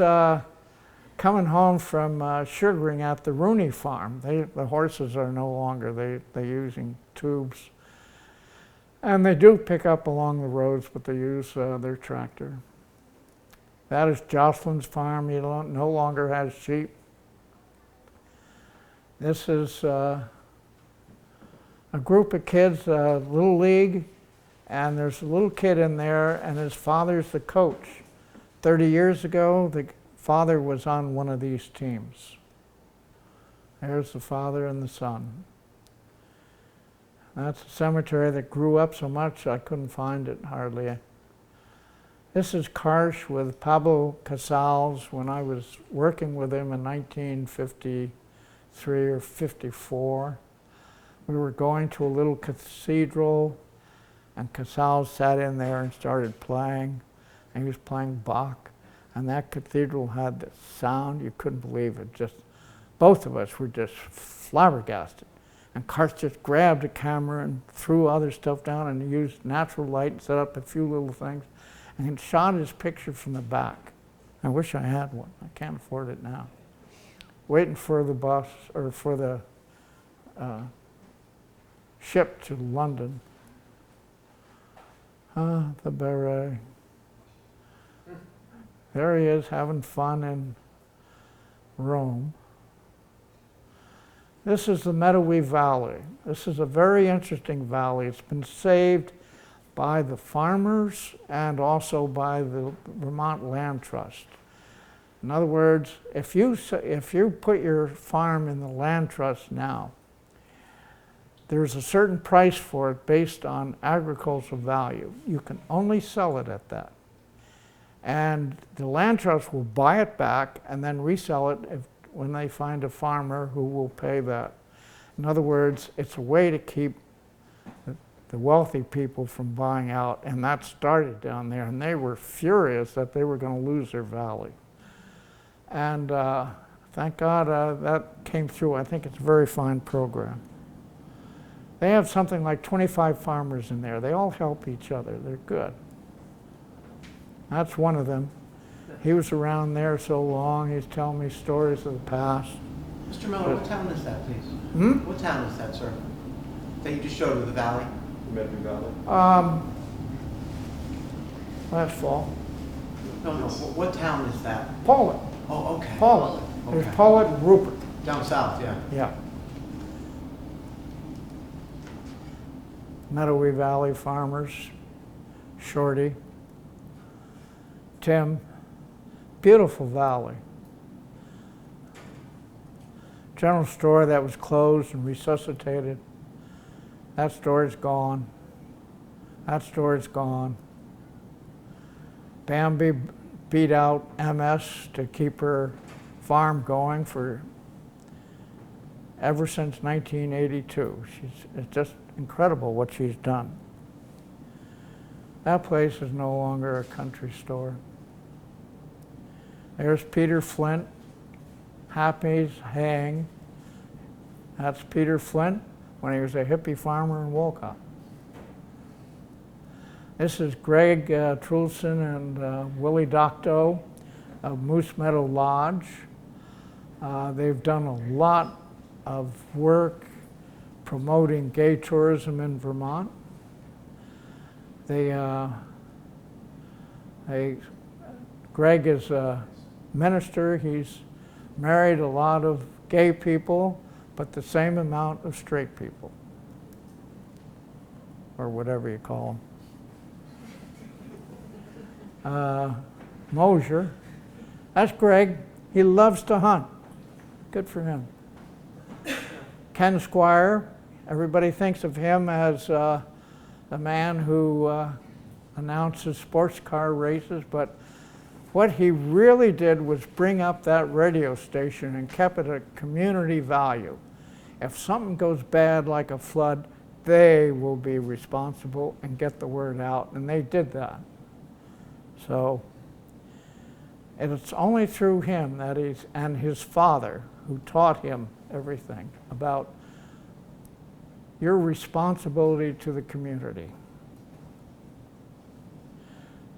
coming home from sugaring at the Rooney farm. The horses are no longer, they're using tubes. And they do pick up along the roads, but they use their tractor. That is Jocelyn's farm. He no longer has sheep. This is a group of kids, Little League, and there's a little kid in there, and his father's the coach. 30 years ago, the father was on one of these teams. There's the father and the son. That's a cemetery that grew up so much I couldn't find it hardly. This is Karsh with Pablo Casals when I was working with him in 1953 or 54. We were going to a little cathedral, and Casals sat in there and started playing, and he was playing Bach, and that cathedral had this sound, you couldn't believe it. Just, both of us were just flabbergasted. And Karsh just grabbed a camera and threw other stuff down and used natural light and set up a few little things, and he shot his picture from the back. I wish I had one. I can't afford it now. Waiting for the bus, or for the ship to London. The beret. There he is having fun in Rome. This is the Meadowy Valley. This is a very interesting valley. It's been saved by the farmers and also by the Vermont Land Trust. In other words, if you put your farm in the land trust now, there's a certain price for it based on agricultural value. You can only sell it at that. And the land trust will buy it back and then resell it when they find a farmer who will pay that. In other words, it's a way to keep the wealthy people from buying out, and that started down there, and they were furious that they were going to lose their valley. And thank God that came through. I think it's a very fine program. They have something like 25 farmers in there. They all help each other. They're good. That's one of them. He was around there so long, he's telling me stories of the past. Mr. Miller, what town is that, please? What town is that, sir? That you just showed with the valley? Meadowy Valley. Last fall. No. What town is that? Poland. Oh, okay. Poland. There's Okay. Poland and Rupert. Down south, yeah. Yeah. Meadowy Valley farmers, Shorty, Tim, beautiful valley. General store that was closed and resuscitated. That store is gone. That store is gone. Bambi beat out MS to keep her farm going for ever since 1982. It's just incredible what she's done. That place is no longer a country store. There's Peter Flint, Happy's Hang. That's Peter Flint when he was a hippie farmer in Wolcott. This is Greg Trulson and Willie Docto of Moose Meadow Lodge. They've done a lot of work promoting gay tourism in Vermont. Greg is a minister. He's married a lot of gay people, but the same amount of straight people, or whatever you call them. Mosier, that's Greg. He loves to hunt. Good for him. Ken Squire, everybody thinks of him as the man who announces sports car races, but what he really did was bring up that radio station and kept it a community value. If something goes bad like a flood, they will be responsible and get the word out, and they did that. So it's only through him that and his father who taught him everything about your responsibility to the community.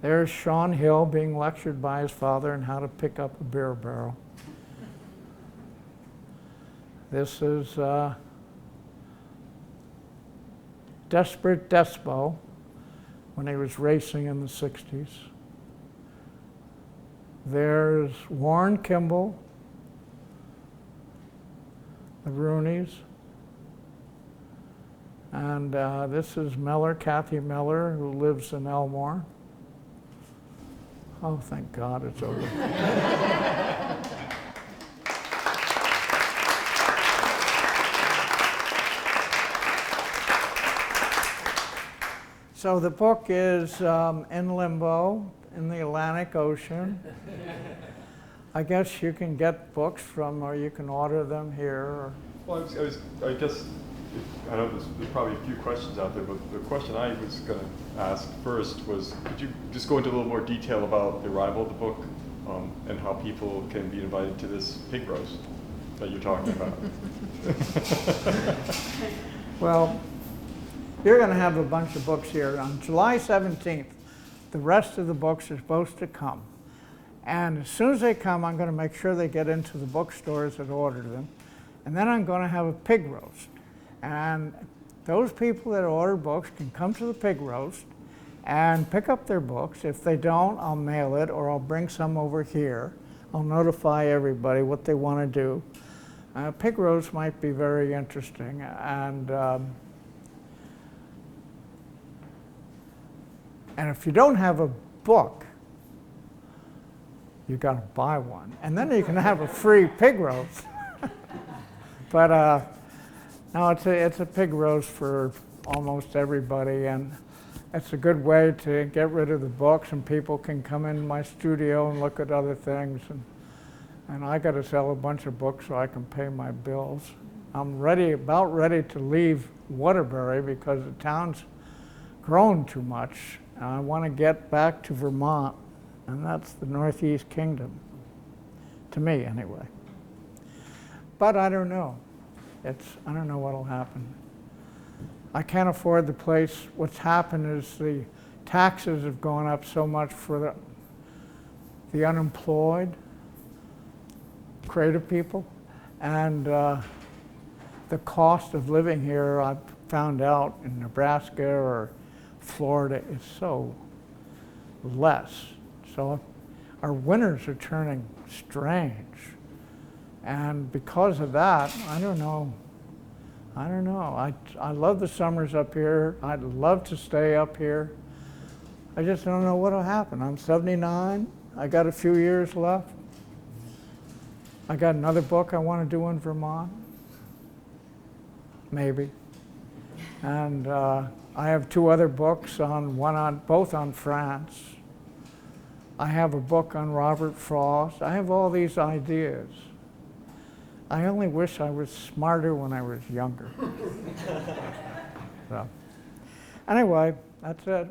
There's Sean Hill being lectured by his father on how to pick up a beer barrel. This is Desperate Despo when he was racing in the 60s. There's Warren Kimball, the Roonies. And this is Miller, Kathy Miller, who lives in Elmore. Oh, thank God it's over. So the book is in limbo in the Atlantic Ocean. I guess you can get books from, or you can order them here. Or Well, I guess, I know there's probably a few questions out there, but the question I was going to ask first was, could you just go into a little more detail about the arrival of the book and how people can be invited to this pig roast that you're talking about? Well, you're going to have a bunch of books here. On July 17th, the rest of the books are supposed to come. And as soon as they come, I'm going to make sure they get into the bookstores that order them. And then I'm going to have a pig roast. And those people that order books can come to the pig roast and pick up their books. If they don't, I'll mail it, or I'll bring some over here. I'll notify everybody what they want to do. Pig roast might be very interesting. And if you don't have a book, you got to buy one, and then you can have a free pig roast. But no, it's a pig roast for almost everybody, and it's a good way to get rid of the books, and people can come in my studio and look at other things. And I got to sell a bunch of books so I can pay my bills. I'm about ready to leave Waterbury because the town's grown too much. And I want to get back to Vermont, and that's the Northeast Kingdom, to me anyway. But I don't know. I don't know what'll happen. I can't afford the place. What's happened is the taxes have gone up so much for the unemployed, creative people, and the cost of living here, I've found out in Nebraska or Florida, is so less. So our winters are turning strange. And because of that, I don't know. I love the summers up here. I'd love to stay up here. I just don't know what'll happen. I'm 79. I got a few years left. I got another book I want to do in Vermont. Maybe. And I have two other books, both on France. I have a book on Robert Frost. I have all these ideas. I only wish I was smarter when I was younger. So, anyway, that's it.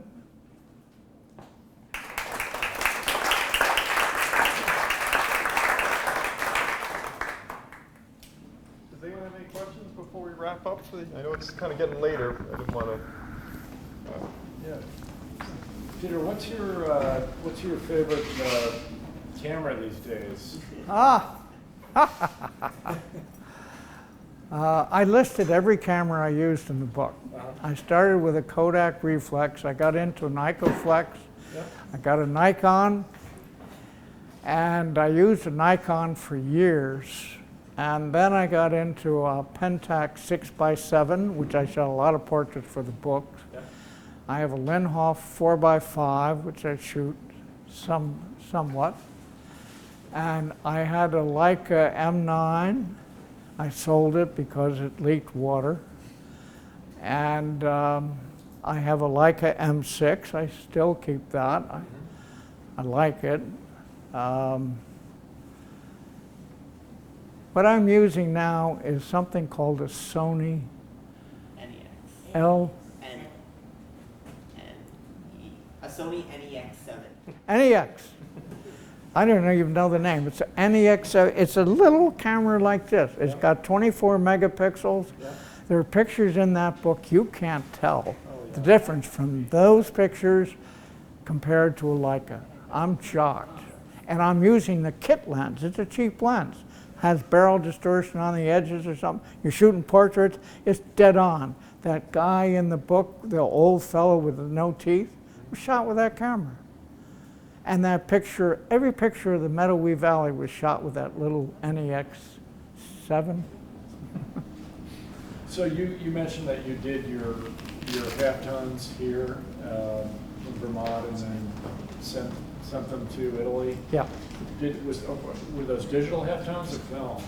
Does anyone have any questions before we wrap up? I know it's kind of getting later. I didn't want to. Yeah. Peter, what's your favorite camera these days? I listed every camera I used in the book. I started with a Kodak reflex. I got into an Icoflex. Yep. I got a Nikon, and I used a Nikon for years. And then I got into a Pentax 6x7, which I shot a lot of portraits for the book. Yep. I have a Linhof 4x5, which I shoot somewhat. And I had a Leica M9. I sold it because it leaked water. And I have a Leica M6. I still keep that. I like it. What I'm using now is something called a Sony NEX. L. A Sony NEX7. NEX. I don't even know the name. It's an NEX. It's a little camera like this. It's got 24 megapixels. Yeah. There are pictures in that book you can't tell the difference from those pictures compared to a Leica. I'm shocked. And I'm using the kit lens. It's a cheap lens. Has barrel distortion on the edges or something. You're shooting portraits, it's dead on. That guy in the book, the old fellow with the no teeth, was shot with that camera. And that picture, every picture of the Meadowy Valley was shot with that little NEX7. So you mentioned that you did your half tons here in Vermont and then sent them to Italy. Yeah, Were those digital half tons or film?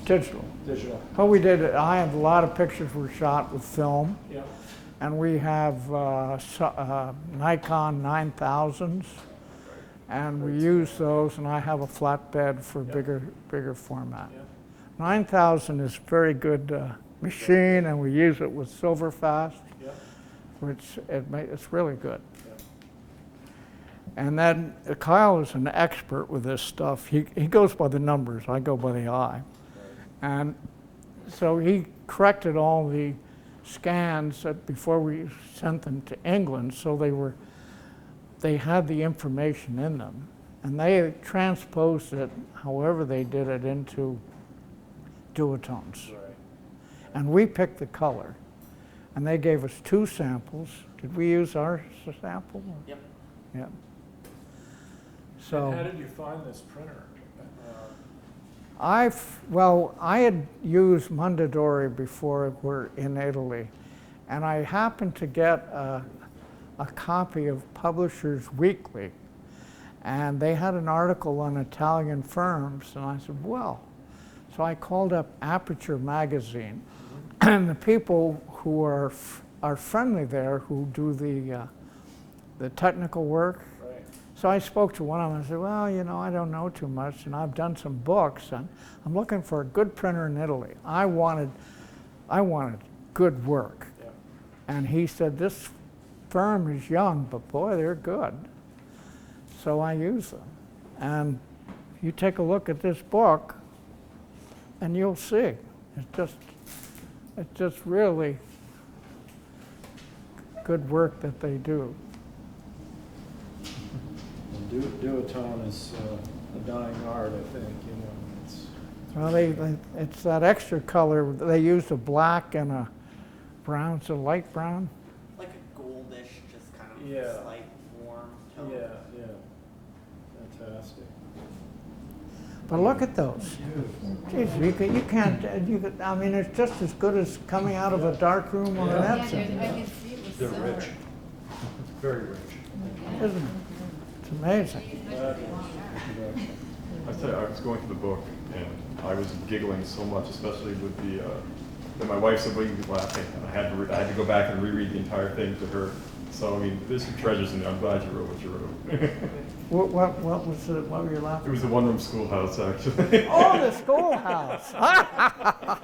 digital. Digital. What we did, I have a lot of pictures were shot with film. Yeah. And we have Nikon 9000s, and we use those, and I have a flatbed for bigger format. 9000 is a very good machine, and we use it with Silverfast, which it's really good. And then Kyle is an expert with this stuff. He goes by the numbers, I go by the eye. And so he corrected all the scans before we sent them to England, so they had the information in them. And they transposed it, however they did it, into duotones. Right. And we picked the color. And they gave us 2 samples. Did we use our sample? Yep. Yeah. And how So did you find this printer? I had used Mondadori before we're in Italy, and I happened to get a copy of Publishers Weekly, and they had an article on Italian firms, and I said, well, so I called up Aperture Magazine, and the people who are friendly there, who do the technical work. Right. So I spoke to one of them. I said, well, you know, I don't know too much, and I've done some books, and I'm looking for a good printer in Italy. I wanted good work. Yeah. And he said, this firm is young, but boy, they're good. So I use them. And you take a look at this book, and you'll see. It's just really good work that they do. Duotone is a dying art, I think. You know, it's Well, it's that extra color. They used a black and a brown, so light brown. Like a goldish, just kind of Yeah. slight warm tone. yeah, fantastic. But look at those. Jeez, you can't, I mean, it's just as good as coming out of a dark room on an Yeah, Epson, I can see it was They're silver. rich, very rich. isn't it? It's amazing. I tell you, I was going through the book and I was giggling so much, especially with that my wife said, well, you were laughing, and I had to go back and reread the entire thing to her. So I mean, there's some treasures in there. I'm glad you wrote what you wrote. What was it, what were you It laughing was at? the one-room schoolhouse, actually. Oh, the schoolhouse. I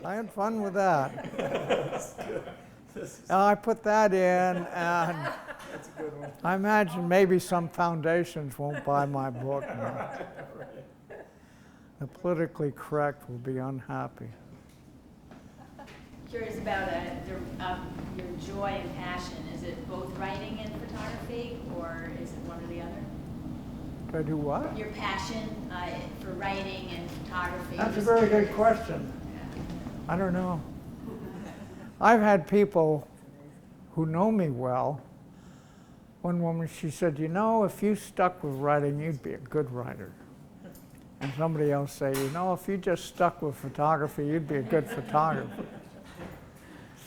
had fun with that. I put that in, and I imagine maybe some foundations won't buy my book now. The politically correct will be unhappy. Curious about your joy and passion. Is it both writing and photography, or is it one or the other? Do I do what? Your passion for writing and photography. That's a Just very good curious. question. I don't know. I've had people who know me well. One woman, she said, you know, if you stuck with writing, you'd be a good writer. And somebody else say, you know, if you just stuck with photography, you'd be a good photographer.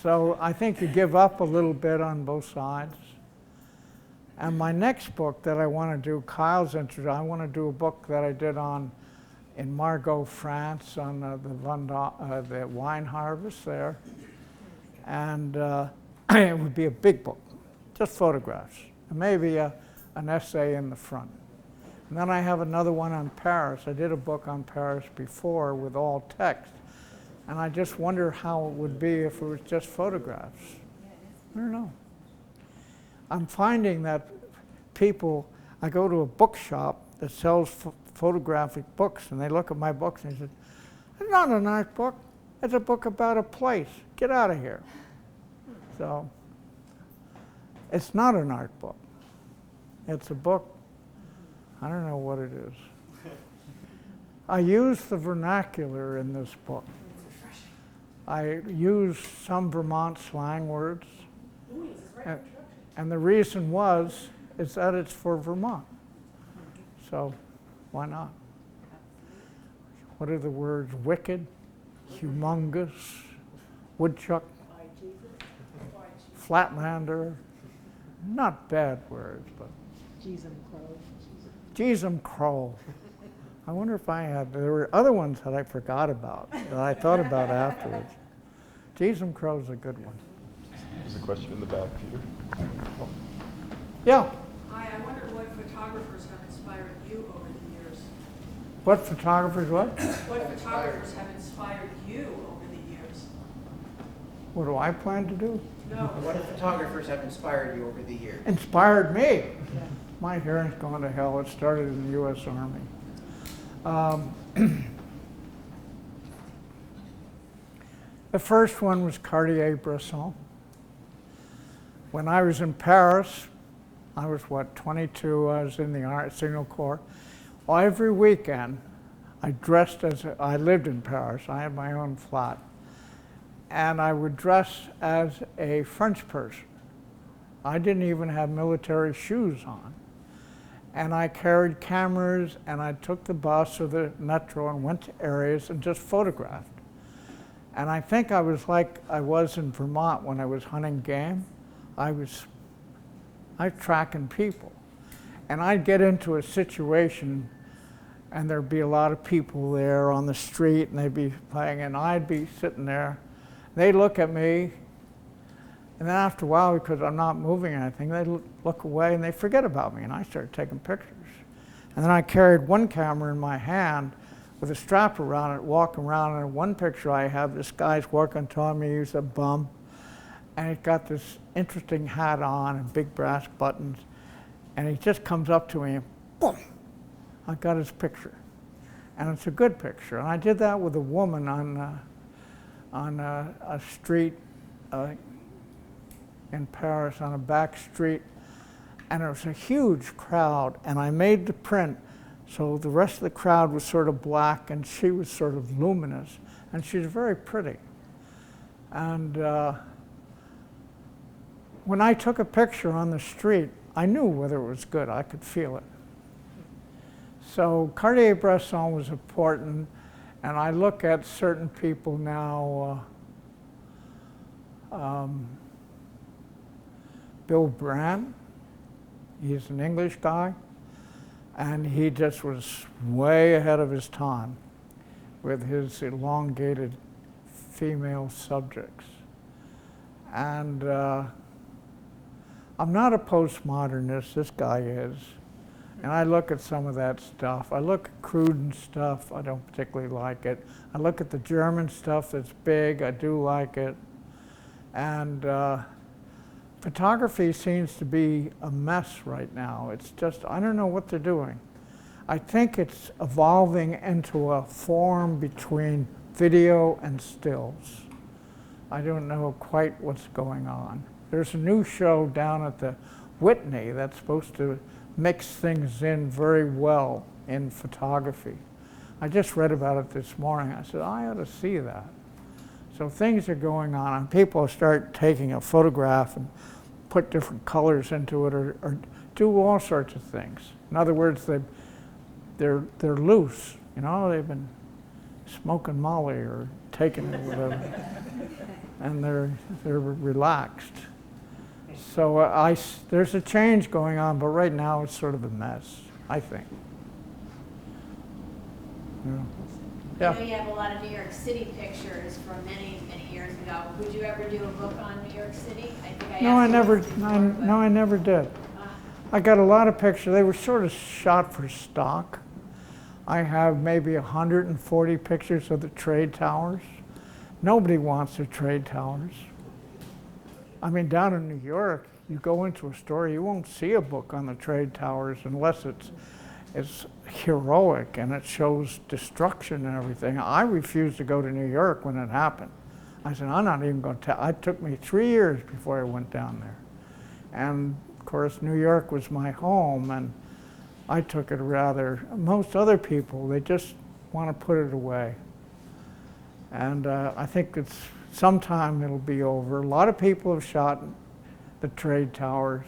So I think you give up a little bit on both sides. And my next book that I want to do, Kyle's interested, I want to do a book that I did in Margaux, France, on the wine harvest there. And it would be a big book, just photographs, and maybe an essay in the front. And then I have another one on Paris. I did a book on Paris before with all text. And I just wonder how it would be if it was just photographs. I don't know. I'm finding that I go to a bookshop that sells photographic books, and they look at my books and they say, it's not an art book, it's a book about a place. Get out of here. So, it's not an art book. It's a book, I don't know what it is. I use the vernacular in this book. I use some Vermont slang words. And the reason is that it's for Vermont. So why not? What are the words? Wicked, humongous, woodchuck, flatlander. Not bad words, but. Jeezum crow. I wonder if there were other ones that I forgot about, that I thought about afterwards. Jeezum crow's a good one. There's a question in the back, Peter. Oh. Yeah, Hi, I wonder what photographers have inspired you over the years? what photographers, what? What photographers have inspired you over the years? What do I plan to do? No. What photographers have inspired you over the years? Inspired me. My hearing's gone to hell. It started in the U.S. Army. The first one was Cartier-Bresson. When I was in Paris, I was, 22, I was in the Signal Corps. Well, every weekend, I dressed as, I lived in Paris, I had my own flat, and I would dress as a French person. I didn't even have military shoes on. And I carried cameras, and I took the bus or the metro and went to areas and just photographed. And I think I was like I was in Vermont when I was hunting game. I was tracking people. And I'd get into a situation and there'd be a lot of people there on the street and they'd be playing and I'd be sitting there. They'd look at me and then after a while, because I'm not moving anything, they'd look away and they forget about me and I started taking pictures. And then I carried one camera in my hand with a strap around it, walking around, and in one picture I have, this guy's working on me, he's a bum, and he's got this interesting hat on and big brass buttons, and he just comes up to me and boom, I got his picture. And it's a good picture. And I did that with a woman on a street in Paris, on a back street, and it was a huge crowd, and I made the print so the rest of the crowd was sort of black and she was sort of luminous, and she's very pretty. And when I took a picture on the street, I knew whether it was good, I could feel it. So Cartier-Bresson was important, and I look at certain people now, Bill Brandt, he's an English guy, and he just was way ahead of his time with his elongated female subjects. And I'm not a postmodernist, this guy is. And I look at some of that stuff. I look at Cruden stuff, I don't particularly like it. I look at the German stuff that's big, I do like it. And photography seems to be a mess right now. It's just, I don't know what they're doing. I think it's evolving into a form between video and stills. I don't know quite what's going on. There's a new show down at the Whitney that's supposed to mix things in very well in photography. I just read about it this morning. I said, I ought to see that. So things are going on, and people start taking a photograph and put different colors into it, or do all sorts of things. In other words, they're loose. You know, they've been smoking Molly or taking it, whatever, and they're relaxed. So there's a change going on, but right now it's sort of a mess, I think. Yeah. I know you have a lot of New York City pictures from many, many years ago. Would you ever do a book on New York City? I think I asked No, I you never. this before, No, I never did. I got a lot of pictures. They were sort of shot for stock. I have maybe 140 pictures of the trade towers. Nobody wants the trade towers. I mean, down in New York, you go into a store, you won't see a book on the trade towers unless it's heroic and it shows destruction and everything. I refused to go to New York when it happened. I said, I'm not even going to tell. It took me 3 years before I went down there. And of course, New York was my home, and I took it rather, most other people, they just want to put it away. And I think sometime it'll be over. A lot of people have shot the trade towers.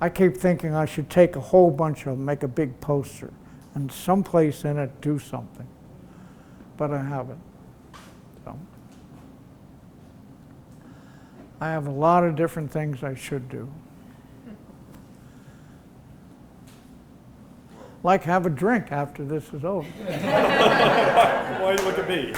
I keep thinking I should take a whole bunch of them, make a big poster, and someplace in it do something. But I haven't. So I have a lot of different things I should do. Like have a drink after this is over. Why you look at me?